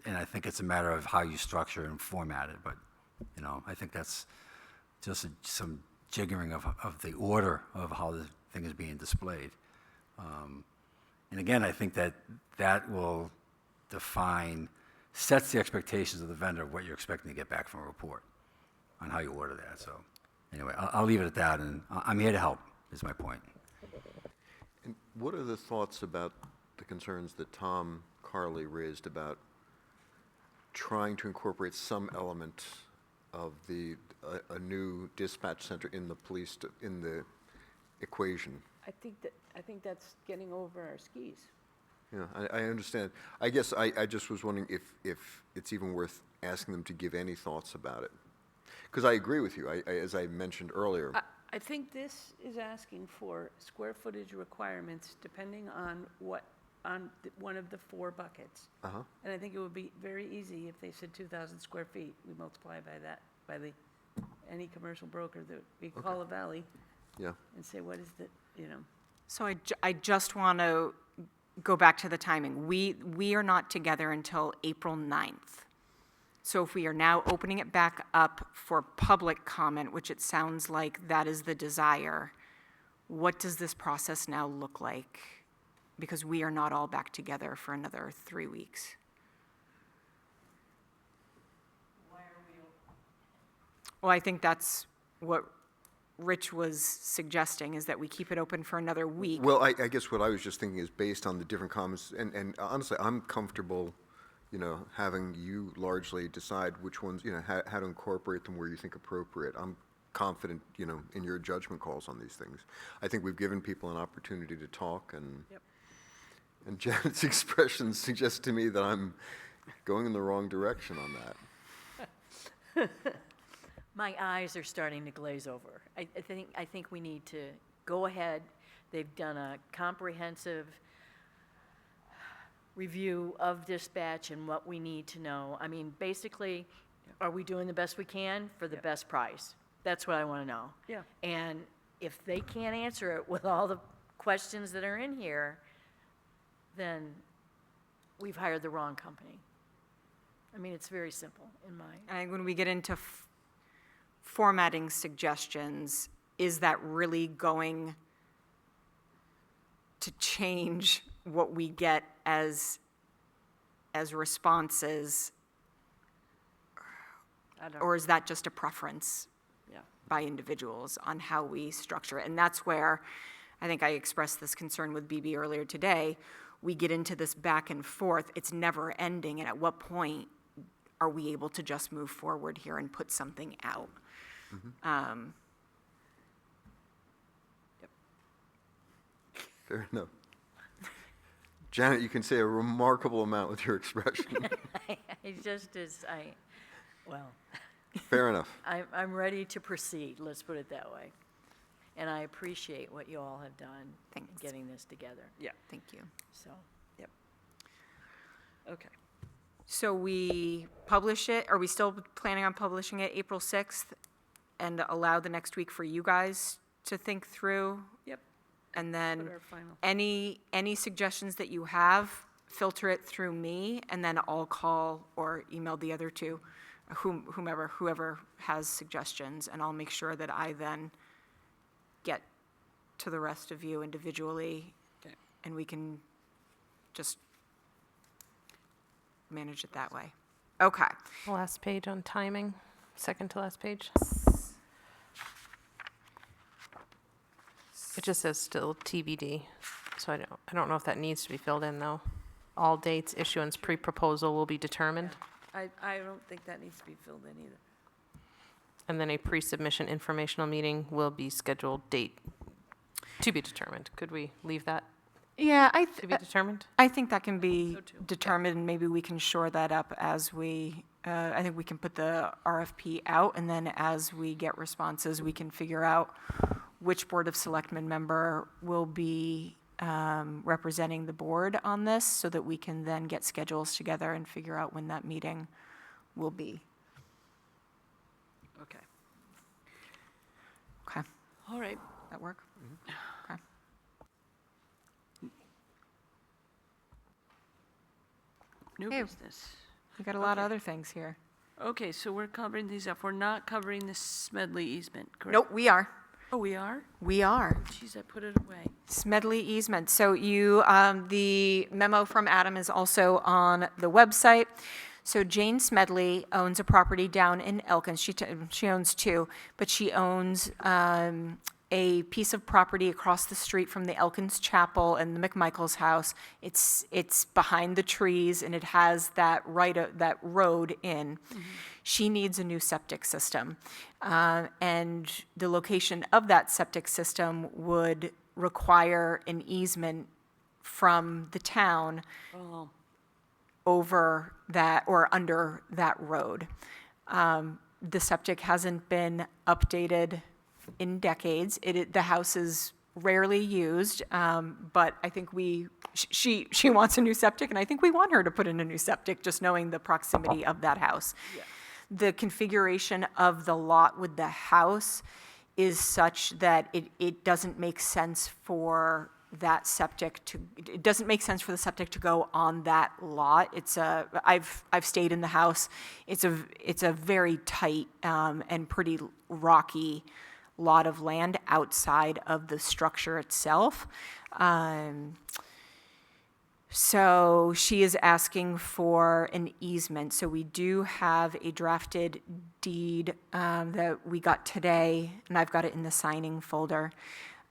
S9: And I think it's a matter of how you structure and format it, but, I think that's just some jiggering of the order of how the thing is being displayed. And again, I think that will sets the expectations of the vendor of what you're expecting to get back from a report on how you order that. So anyway, I'll leave it at that, and I'm here to help, is my point.
S10: And what are the thoughts about the concerns that Tom Carley raised about trying to incorporate some element of a new dispatch center in the equation?
S1: I think that's getting over our skis.
S10: Yeah, I understand. I guess I just was wondering if it's even worth asking them to give any thoughts about it. Because I agree with you, as I mentioned earlier.
S1: I think this is asking for square footage requirements depending on one of the 4 buckets.
S10: Uh-huh.
S1: And I think it would be very easy if they said 2,000 square feet. We multiply by that, by any commercial broker that we call a valley
S10: Yeah.
S1: and say, what is the,
S3: So I just want to go back to the timing. We are not together until April 9th. So if we are now opening it back up for public comment, which it sounds like that is the desire, what does this process now look like? Because we are not all back together for another 3 weeks. Well, I think that's what Rich was suggesting, is that we keep it open for another week.
S10: Well, I guess what I was just thinking is based on the different comments, and honestly, I'm comfortable having you largely decide which ones, how to incorporate them where you think appropriate. I'm confident, in your judgment calls on these things. I think we've given people an opportunity to talk, and and Janet's expressions suggest to me that I'm going in the wrong direction on that.
S4: My eyes are starting to glaze over. I think we need to go ahead. They've done a comprehensive review of dispatch and what we need to know. I mean, basically, are we doing the best we can for the best price? That's what I want to know.
S1: Yeah.
S4: And if they can't answer it with all the questions that are in here, then we've hired the wrong company. I mean, it's very simple in my.
S3: I think when we get into formatting suggestions, is that really going to change what we get as responses? Or is that just a preference by individuals on how we structure it? And that's where I think I expressed this concern with BB earlier today. We get into this back and forth. It's never ending. And at what point are we able to just move forward here and put something out?
S10: Fair enough. Janet, you can say a remarkable amount with your expression.
S4: It just is, well,
S10: Fair enough.
S4: I'm ready to proceed, let's put it that way. And I appreciate what you all have done in
S3: Thanks.
S4: getting this together,
S1: Yeah.
S3: Thank you.
S4: so.
S1: Okay.
S3: So we publish it, are we still planning on publishing it April 6th? And allow the next week for you guys to think through?
S1: Yep.
S3: And then
S1: Put our final.
S3: any suggestions that you have, filter it through me, and then I'll call or email the other two, whoever has suggestions, and I'll make sure that I then get to the rest of you individually,
S1: Okay.
S3: and we can just manage it that way. Okay.
S11: Last page on timing, second to last page. It just says still TBD, so I don't know if that needs to be filled in, though. All dates, issuance, pre-proposal will be determined,
S1: I don't think that needs to be filled in either.
S11: and then a pre-submission informational meeting will be scheduled, date to be determined. Could we leave that
S3: Yeah,
S11: to be determined?
S3: I think that can be
S1: So too.
S3: determined, and maybe we can shore that up as we, I think we can put the RFP out, and then as we get responses, we can figure out which Board of Selectmen member will be representing the board on this, so that we can then get schedules together and figure out when that meeting will be.
S1: Okay.
S3: Okay,
S1: All right.
S3: that work? Okay.
S1: New
S3: Okay.
S1: business.
S3: We got a lot of
S1: Okay.
S3: other things here.
S1: Okay, so we're covering these up. We're not covering the Smedley easement, correct?
S3: Nope, we are.
S1: Oh, we are?
S3: We are.
S1: Jeez, I put it away.
S3: Smedley easement. So you, the memo from Adam is also on the website. So Jane Smedley owns a property down in Elkins. She owns two, but she owns a piece of property across the street from the Elkins Chapel and the McMichael's house. It's behind the trees, and it has that road in. She needs a new septic system. And the location of that septic system would require an easement from the town
S1: Oh,
S3: over that, or under that road. The septic hasn't been updated in decades. The house is rarely used, but I think she wants a new septic, and I think we want her to put in a new septic, just knowing the proximity of that house. The configuration of the lot with the house is such that it doesn't make sense for that septic to, it doesn't make sense for the septic to go on that lot. I've stayed in the house. It's a very tight and pretty rocky lot of land outside of the structure itself. So she is asking for an easement. So we do have a drafted deed that we got today, and I've got it in the signing folder.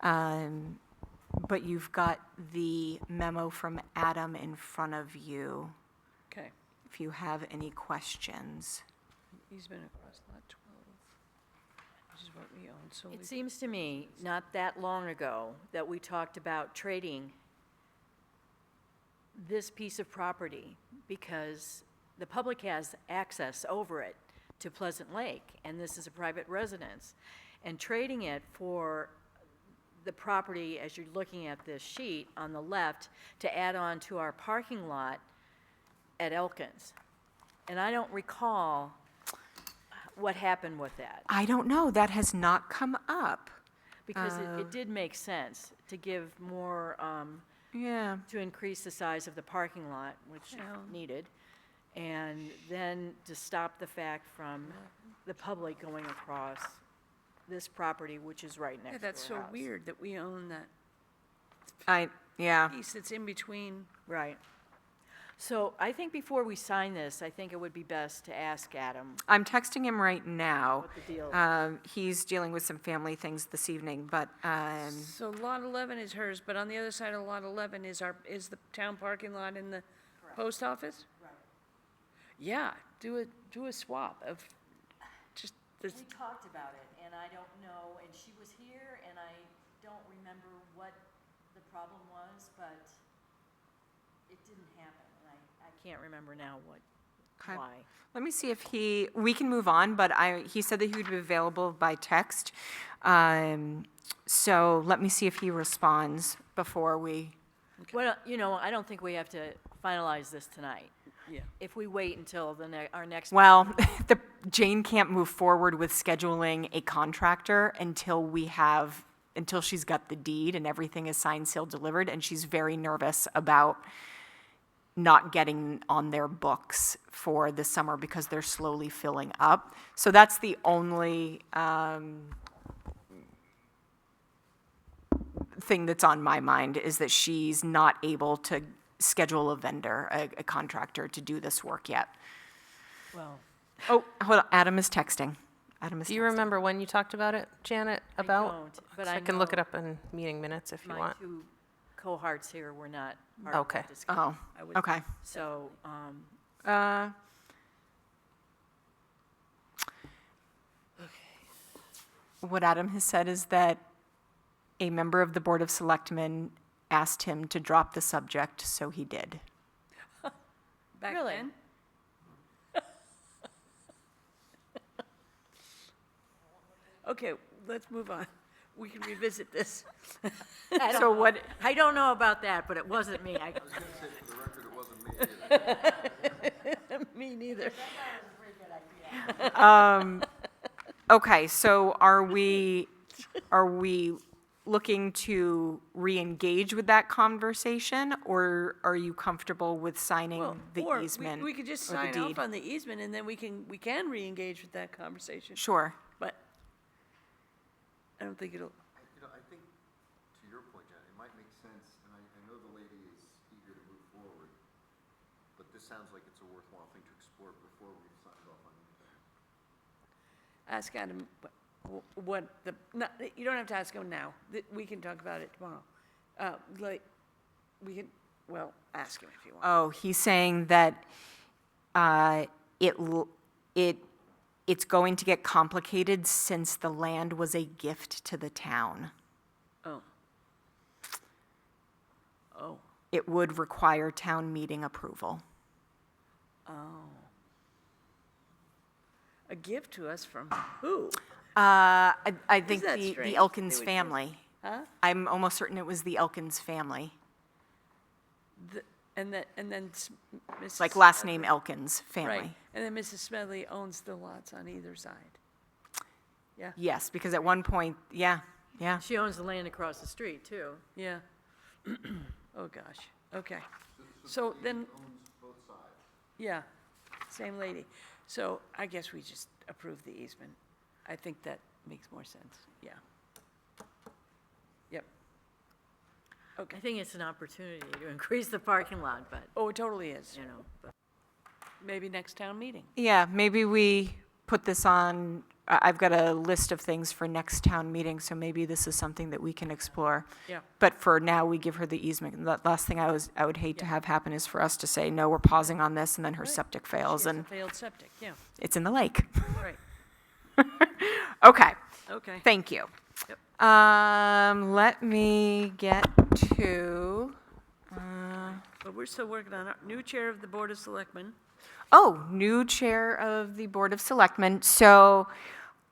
S3: But you've got the memo from Adam in front of you.
S1: okay.
S3: if you have any questions.
S1: Easement across lot 12, which is what we own solely.
S4: It seems to me, not that long ago, that we talked about trading this piece of property because the public has access over it to Pleasant Lake, and this is a private residence. And trading it for the property, as you're looking at this sheet on the left, to add on to our parking lot at Elkins. And I don't recall what happened with that,
S3: I don't know, that has not come up.
S4: because it did make sense to give more,
S3: Yeah.
S4: to increase the size of the parking lot, which needed, and then to stop the fact from the public going across this property, which is right next
S1: Yeah,
S4: to
S1: that's
S4: our
S1: so
S4: house.
S1: weird that we own that
S3: Yeah.
S1: piece that's in between.
S4: Right. So I think before we sign this, I think it would be best to ask Adam
S3: I'm texting him right now.
S4: what the deal is.
S3: He's dealing with some family things this evening, but,
S1: So lot 11 is hers, but on the other side of lot 11 is the town parking lot in the post office? Right. Yeah, do a swap of just this,
S4: We talked about it, and I don't know, and she was here, and I don't remember what the problem was, but it didn't happen, and I can't remember now
S3: Okay.
S4: why.
S3: let me see if we can move on, but he said that he would be available by text. So let me see if he responds before we,
S4: Well, I don't think we have to finalize this tonight.
S1: yeah.
S4: If we wait until our next.
S3: well, Jane can't move forward with scheduling a contractor until she's got the deed and everything is signed, sealed, delivered, and she's very nervous about not getting on their books for the summer because they're slowly filling up. So that's the only thing that's on my mind, is that she's not able to schedule a vendor, a contractor to do this work yet.
S4: Well,
S3: Oh, hold on, Adam is texting.
S11: Do you remember when you talked about it, Janet, about?
S4: don't, but
S11: So
S4: I
S11: I can look it
S4: know
S11: up in meeting minutes if you
S4: my
S11: want.
S4: two cohorts here were not part of
S11: Okay.
S4: the discussion.
S3: Oh,
S4: I was-
S3: okay.
S4: So,
S3: What Adam has said is that a member of the Board of Selectmen asked him to drop the subject, so he did.
S1: Back
S4: Really?
S1: then? Okay, let's move on. We can revisit this.
S4: I don't
S3: So
S4: know.
S3: what,
S4: I don't know about that, but it wasn't me.
S1: Me neither.
S3: okay, so are we looking to re-engage with that conversation, or are you comfortable with signing
S1: Well,
S3: the
S1: or
S3: easement?
S1: we could just
S3: or the
S1: sign off
S3: deed?
S1: on the easement, and then we can re-engage with that conversation.
S3: Sure.
S1: But I don't think it'll,
S10: I think, to your point, Janet, it might make sense, and I know the lady is eager to move forward, but this sounds like it's a worthwhile thing to explore before we've signed off on anything.
S1: ask Adam what the, no, you don't have to ask him now. We can talk about it tomorrow. We can, well, ask him if you want.
S3: Oh, he's saying that it's going to get complicated since the land was a gift to the town.
S1: Oh. Oh,
S3: It would require town meeting approval.
S1: oh. A gift to us from who?
S3: I think
S1: that
S3: the
S1: strange?
S3: Elkins
S1: They would give-
S3: family.
S1: Huh?
S3: I'm almost certain it was the Elkins family,
S1: And then Mrs.
S3: like last
S1: Smedley-
S3: name Elkins
S1: Right,
S3: family.
S1: and then Mrs. Smedley owns the lots on either side. Yeah,
S3: Yes, because at one point, yeah.
S4: She owns the land across the street, too.
S1: yeah. Oh, gosh, okay. So then. Yeah, same lady. So I guess we just approve the easement. I think that makes more sense, yeah. Yep.
S4: I think it's an opportunity to increase the parking lot, but,
S1: Oh, it totally is.
S4: but
S1: Maybe next town meeting.
S3: Yeah, maybe we put this on I've got a list of things for next town meeting, so maybe this is something that we can explore.
S1: Yeah.
S3: But for now, we give her the easement. The last thing I would hate to have happen is for us to say, no, we're pausing on this, and then her
S1: Right.
S3: septic
S1: She
S3: fails,
S1: has a
S3: and
S1: failed septic, yeah,
S3: it's in the lake.
S1: right,
S3: Okay,
S1: okay.
S3: thank you.
S1: Yep.
S3: Let me get to,
S1: But we're still working on our new chair of the Board of Selectmen.
S3: new chair of the Board of Selectmen. So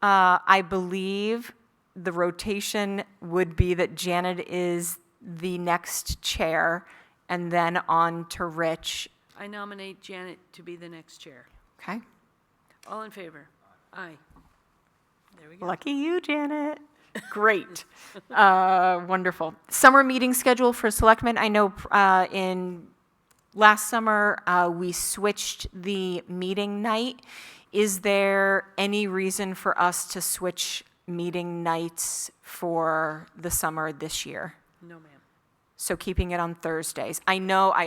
S3: I believe the rotation would be that Janet is the next chair, and then on to Rich.
S1: I nominate Janet to be the next chair.
S3: Okay?
S1: All in favor? Aye. There we go.
S3: Lucky you, Janet. Great. Wonderful. Summer meeting schedule for Selectmen. I know in last summer, we switched the meeting night. Is there any reason for us to switch meeting nights for the summer this year?
S1: No, ma'am.
S3: So keeping it on Thursdays. I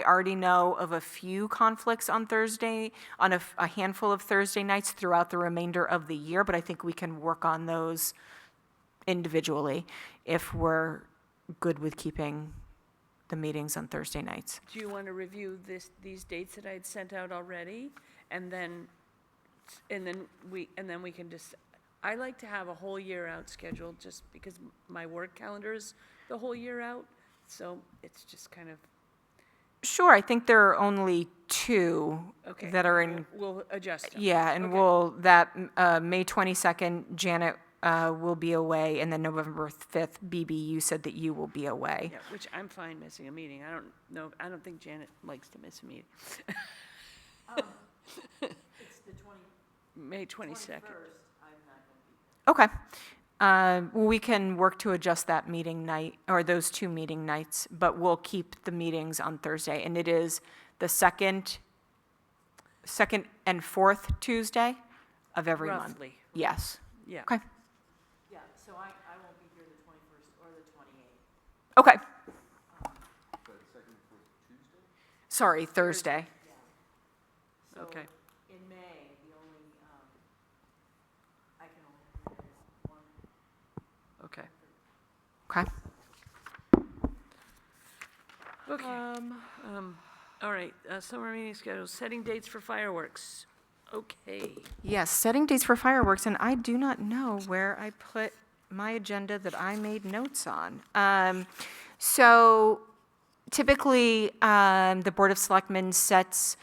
S3: already know of a few conflicts on Thursday, on a handful of Thursday nights throughout the remainder of the year, but I think we can work on those individually if we're good with keeping the meetings on Thursday nights.
S1: Do you want to review these dates that I had sent out already? And then we can just, I like to have a whole year out schedule just because my work calendar is the whole year out. So it's just kind of,
S3: Sure, I think there are only two
S1: okay.
S3: that are in,
S1: We'll adjust them.
S3: yeah, and
S1: Okay.
S3: May 22nd, Janet will be away, and then November 5th, BB, you said that you will be away.
S1: Yeah, which I'm fine missing a meeting. I don't think Janet likes to miss a meeting.
S4: It's the 20,
S1: May 22nd.
S3: Okay. Well, we can work to adjust that meeting night, or those two meeting nights, but we'll keep the meetings on Thursday. And it is the second and fourth Tuesday of every month.
S1: Roughly,
S3: Yes.
S1: yeah.
S3: Okay.
S4: yeah, so I won't be here the 21st or the 28th.
S3: Okay. Sorry, Thursday.
S4: So
S1: Okay.
S4: in May, the only, I can only have one.
S1: Okay.
S3: Okay.
S1: Okay. All right, summer meeting schedule, setting dates for fireworks. Okay.
S3: Yes, setting dates for fireworks, and I do not know where I put my agenda that I made notes on. So typically, the Board of Selectmen sets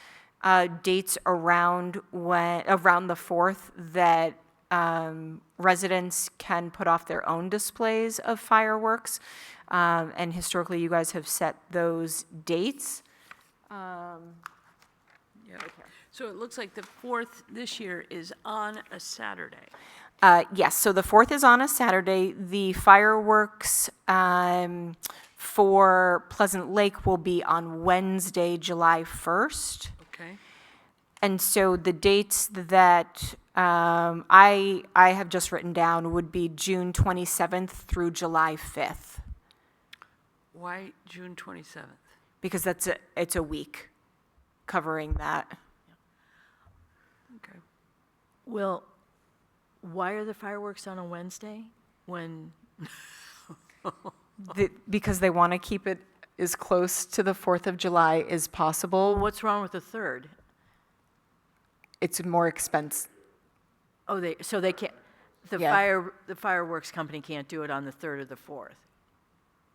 S3: dates around the 4th that residents can put off their own displays of fireworks. And historically, you guys have set those dates.
S1: Yeah. So it looks like the 4th this year is on a Saturday.
S3: Yes, so the 4th is on a Saturday. The fireworks for Pleasant Lake will be on Wednesday, July 1st.
S1: Okay.
S3: And so the dates that I have just written down would be June 27th through July 5th,
S1: Why June 27th?
S3: because it's a week covering that.
S1: Okay.
S4: Well, why are the fireworks on a Wednesday when,
S3: Because they want to keep it as close to the 4th of July as possible.
S4: what's wrong with the 3rd?
S3: It's more expensive.
S4: Oh, so they can't,
S3: Yeah.
S4: the fireworks company can't do it on the 3rd or the 4th?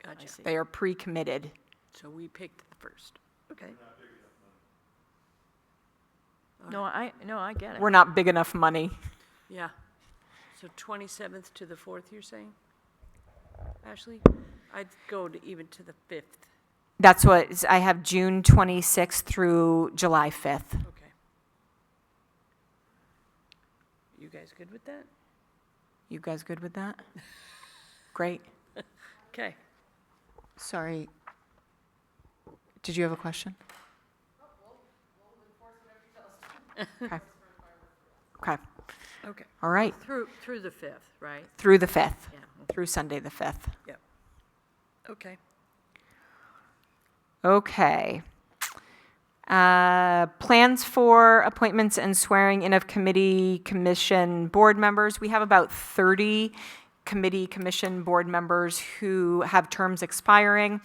S4: I
S1: Gotcha.
S4: see.
S3: They are pre-committed.
S1: So we picked the 1st. Okay.
S4: No, I get it.
S3: We're not big enough money.
S1: Yeah. So 27th to the 4th, you're saying? Ashley? I'd go even to the 5th.
S3: That's what, I have June 26th through July 5th.
S1: Okay. You guys good with that?
S3: You guys good with that? Great.
S1: Okay.
S3: Sorry. Did you have a question? Okay. Okay.
S1: Okay.
S3: All right.
S4: Through the 5th, right?
S3: Through the 5th.
S4: Yeah.
S3: Through Sunday the 5th.
S1: Yep. Okay.
S3: Okay. Plans for appointments and swearing in of committee, commission, board members. We have about 30 committee, commission, board members who have terms expiring.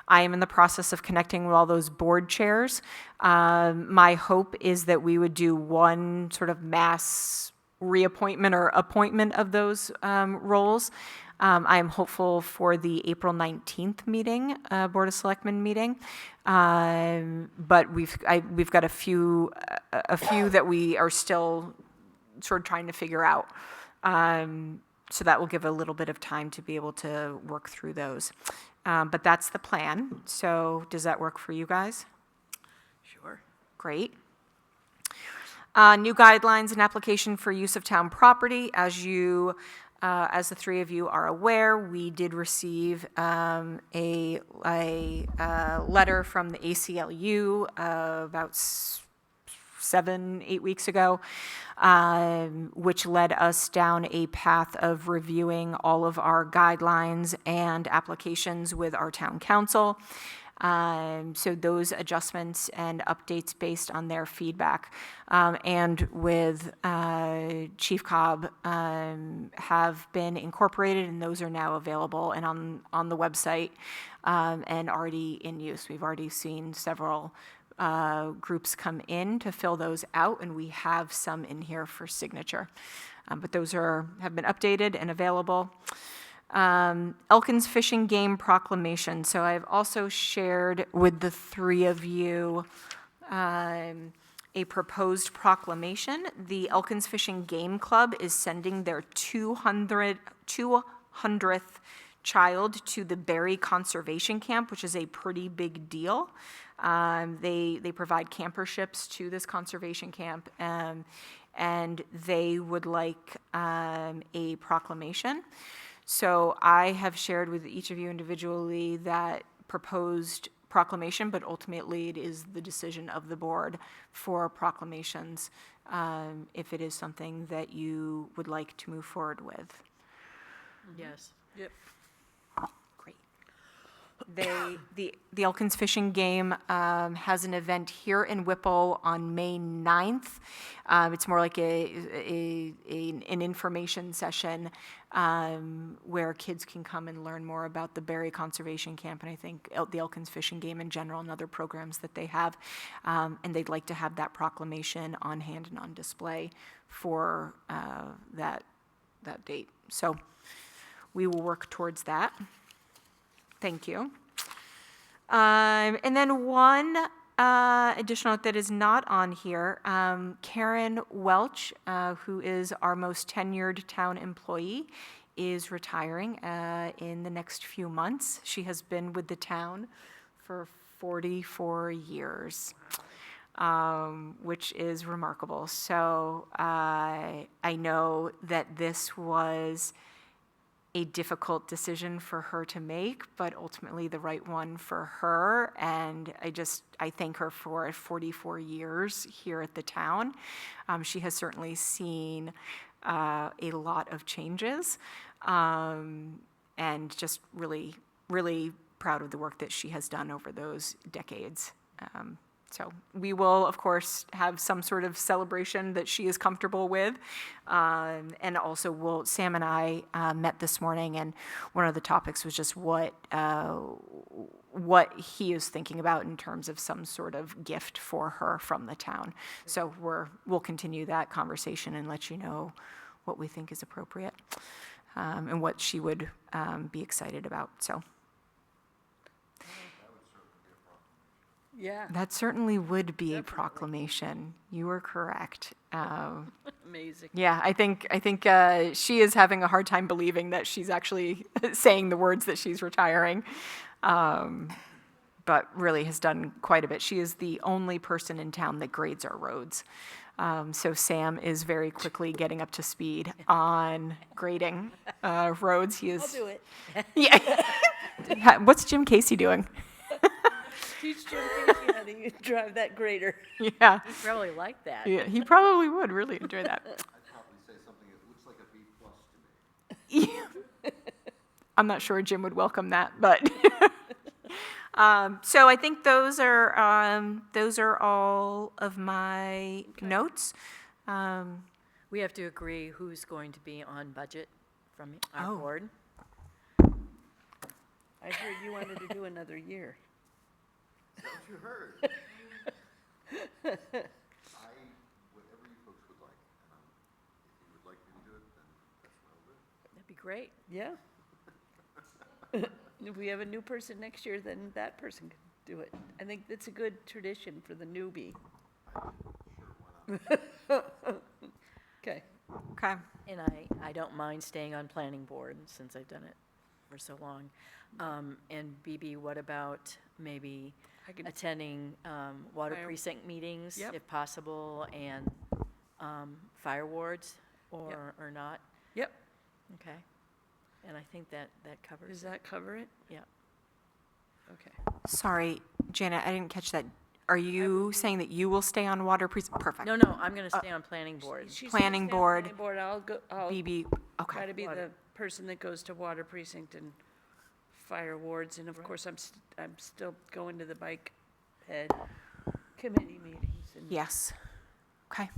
S3: I am in the process of connecting with all those board chairs. My hope is that we would do one sort of mass reappointment or appointment of those roles. I am hopeful for the April 19th meeting, Board of Selectmen meeting. But we've got a few that we are still sort of trying to figure out. So that will give a little bit of time to be able to work through those. But that's the plan. So does that work for you guys?
S1: Sure.
S3: Great. New guidelines and application for use of town property. As the three of you are aware, we did receive a letter from the ACLU about 7-8 weeks ago, which led us down a path of reviewing all of our guidelines and applications with our town council. So those adjustments and updates based on their feedback and with Chief Cobb have been incorporated, and those are now available and on the website and already in use. We've already seen several groups come in to fill those out, and we have some in here for signature. But those have been updated and available. Elkins Fishing Game Proclamation. So I've also shared with the three of you a proposed proclamation. The Elkins Fishing Game Club is sending their 200th child to the Berry Conservation Camp, which is a pretty big deal. They provide camperships to this conservation camp, and they would like a proclamation. So I have shared with each of you individually that proposed proclamation, but ultimately it is the decision of the board for proclamations if it is something that you would like to move forward with.
S4: Yes.
S1: Yep.
S3: Great. The Elkins Fishing Game has an event here in Whipple on May 9th. It's more like an information session where kids can come and learn more about the Berry Conservation Camp, and I think the Elkins Fishing Game in general and other programs that they have. And they'd like to have that proclamation on hand and on display for that date. So we will work towards that. Thank you. And then one additional note that is not on here, Karen Welch, who is our most tenured town employee, is retiring in the next few months. She has been with the town for 44 years, which is remarkable. So I know that this was a difficult decision for her to make, but ultimately the right one for her. And I thank her for 44 years here at the town. She has certainly seen a lot of changes, and just really, really proud of the work that she has done over those decades. So we will, of course, have some sort of celebration that she is comfortable with. And also Sam and I met this morning, and one of the topics was just what he is thinking about in terms of some sort of gift for her from the town. So we'll continue that conversation and let you know what we think is appropriate and what she would be excited about. So.
S1: Yeah.
S3: That certainly would be a proclamation. You are correct.
S1: Amazing.
S3: Yeah, I think she is having a hard time believing that she's actually saying the words that she's retiring, but really has done quite a bit. She is the only person in town that grades our roads. So Sam is very quickly getting up to speed on grading roads. He is.
S1: I'll do it.
S3: Yeah. What's Jim Casey doing?
S1: Teach Jim Casey how to drive that grader.
S3: Yeah.
S4: You probably like that.
S3: Yeah, he probably would really enjoy that.
S10: I'd probably say something that looks like a B+ to me.
S3: I'm not sure Jim would welcome that, but So I think those are all of my notes.
S4: We have to agree who's going to be on budget from our
S3: Oh.
S4: board.
S1: I heard you wanted to do another year.
S10: Whatever you folks would like. If you would like me to do it, then that's what I'll do.
S4: That'd be great.
S1: Yeah. If we have a new person next year, then that person can do it. I think that's a good tradition for the newbie. Okay.
S3: Okay.
S4: And I don't mind staying on planning board since I've done it for so long. And BB, what about maybe
S1: I could-
S4: attending water
S1: Fire-
S4: precinct meetings
S1: Yep.
S4: if possible and fire wards or not?
S1: Yep.
S4: Okay. And I think that covers
S1: Does
S4: it.
S1: that cover it?
S4: Yeah.
S1: Okay.
S3: Sorry, Janet, I didn't catch that. Are you saying that you will stay on water precinct? Perfect.
S4: No, I'm going to stay on planning board.
S1: She's gonna
S3: Planning
S1: stay on
S3: board.
S1: planning board, I'll
S3: BB,
S1: try
S3: okay.
S1: to be the person that goes to water precinct and fire wards, and of course, I'm still going to the bike head committee meetings, and
S3: Yes. Okay.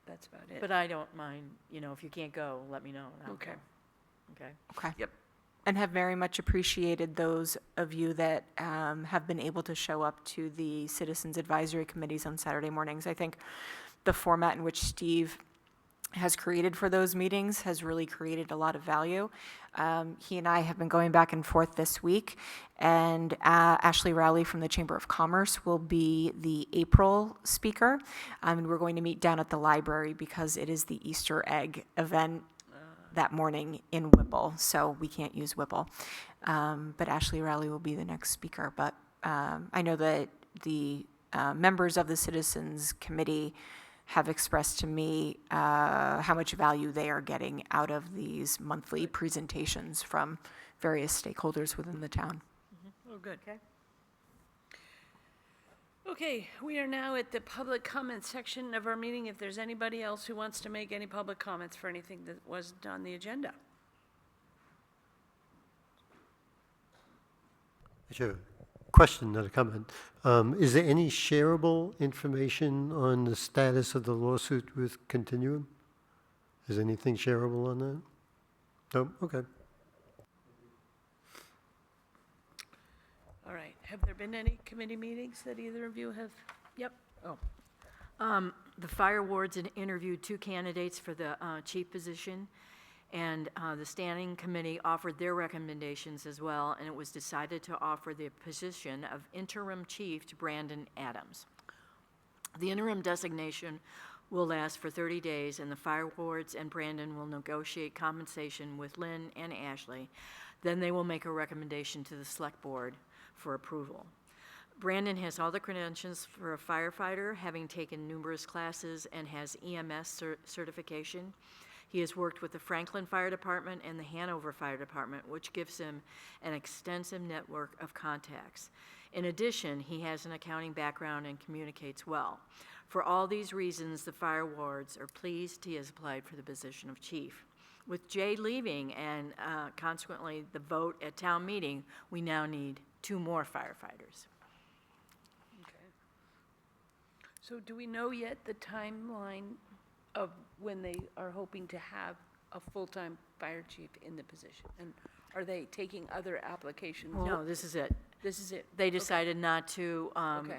S1: that's about it.
S4: But I don't mind, if you can't go, let me know. and I'll
S1: Okay.
S4: go. Okay.
S3: Okay.
S1: Yep.
S3: And have very much appreciated those of you that have been able to show up to the Citizens Advisory Committees on Saturday mornings. I think the format in which Steve has created for those meetings has really created a lot of value. He and I have been going back and forth this week, and Ashley Rowley from the Chamber of Commerce will be the April speaker. And we're going to meet down at the library because it is the Easter egg event that morning in Whipple, so we can't use Whipple. But Ashley Rowley will be the next speaker. But I know that the members of the Citizens Committee have expressed to me how much value they are getting out of these monthly presentations from various stakeholders within the town.
S1: Oh, good. Okay, we are now at the public comment section of our meeting. If there's anybody else who wants to make any public comments for anything that wasn't on the agenda.
S7: Sure. Question, not a comment. Is there any shareable information on the status of the lawsuit with Continuum? Is anything shareable on that? No? Okay.
S1: All right, have there been any committee meetings that either of you have? Yep. Oh,
S4: The fire wards had interviewed 2 candidates for the chief position, and the standing committee offered their recommendations as well, and it was decided to offer the position of interim chief to Brandon Adams. The interim designation will last for 30 days, and the fire wards and Brandon will negotiate compensation with Lynn and Ashley. Then they will make a recommendation to the select board for approval. Brandon has all the credentials for a firefighter, having taken numerous classes, and has EMS certification. He has worked with the Franklin Fire Department and the Hanover Fire Department, which gives him an extensive network of contacts. In addition, he has an accounting background and communicates well. For all these reasons, the fire wards are pleased he has applied for the position of chief. With Jay leaving and consequently the vote at town meeting, we now need 2 more firefighters.
S1: okay. So do we know yet the timeline of when they are hoping to have a full-time fire chief in the position? And are they taking other applications?
S4: No, this is it.
S1: This is it?
S4: They decided not to,
S1: Okay.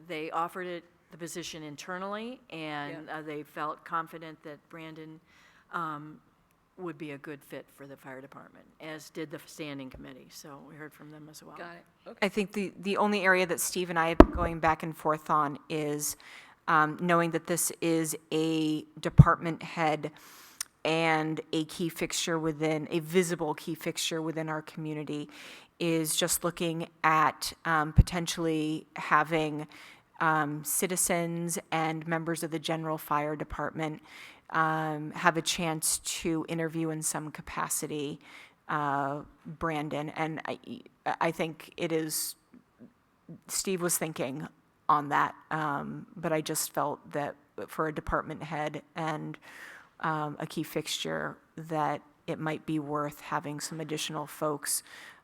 S4: they offered it, the position internally, and they felt confident that Brandon would be a good fit for the fire department, as did the standing committee, so we heard from them as well.
S1: Got it, okay.
S3: I think the only area that Steve and I have been going back and forth on is knowing that this is a department head and a key fixture within, a visible key fixture within our community, is just looking at potentially having citizens and members of the general fire department have a chance to interview in some capacity Brandon. And I think it is, Steve was thinking on that, but I just felt that for a department head and a key fixture, that it might be worth having some additional folks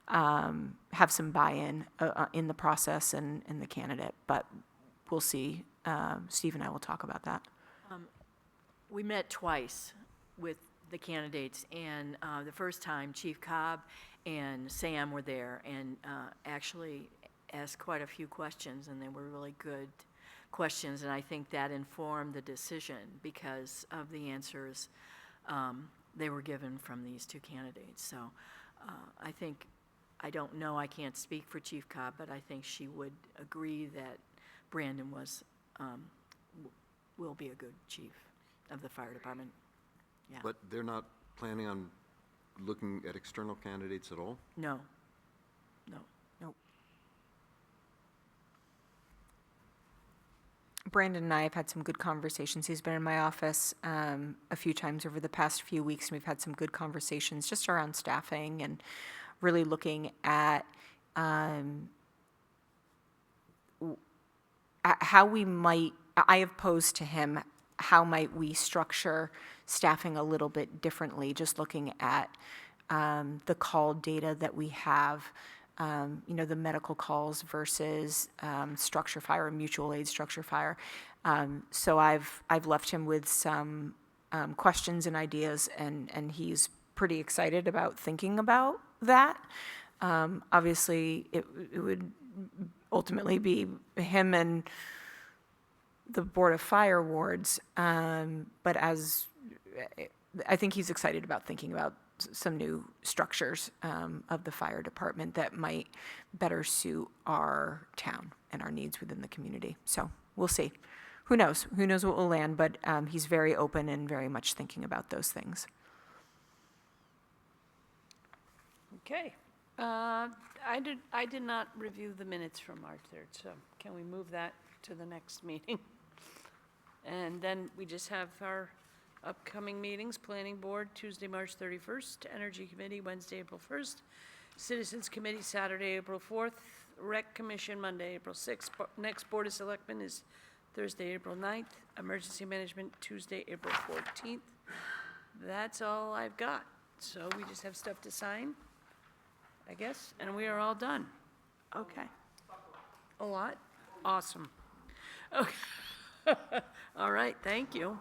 S3: have some buy-in in the process and the candidate, but we'll see. Steve and I will talk about that.
S4: We met twice with the candidates, and the first time Chief Cobb and Sam were there and actually asked quite a few questions, and they were really good questions, and I think that informed the decision because of the answers they were given from these two candidates. So I don't know, I can't speak for Chief Cobb, but I think she would agree that Brandon will be a good chief of the fire department. Yeah.
S10: But they're not planning on looking at external candidates at all?
S4: No.
S3: Nope. Brandon and I have had some good conversations. He's been in my office a few times over the past few weeks, and we've had some good conversations just around staffing and really looking at how we might, I have posed to him, how might we structure staffing a little bit differently, just looking at the call data that we have, the medical calls versus structure fire, mutual aid structure fire. So I've left him with some questions and ideas, and he's pretty excited about thinking about that. Obviously, it would ultimately be him and the Board of Fire wards, but I think he's excited about thinking about some new structures of the fire department that might better suit our town and our needs within the community. So we'll see. Who knows? Who knows what will land, but he's very open and very much thinking about those things.
S1: Okay. I did not review the minutes from March 3rd, so can we move that to the next meeting? And then we just have our upcoming meetings, Planning Board, Tuesday, March 31st, Energy Committee, Wednesday, April 1st, Citizens Committee, Saturday, April 4th, Rec Commission, Monday, April 6th. Next Board of Selectmen is Thursday, April 9th, Emergency Management, Tuesday, April 14th. That's all I've got. So we just have stuff to sign, I guess, and we are all done. Okay. A lot? Awesome. Okay. All right, thank you.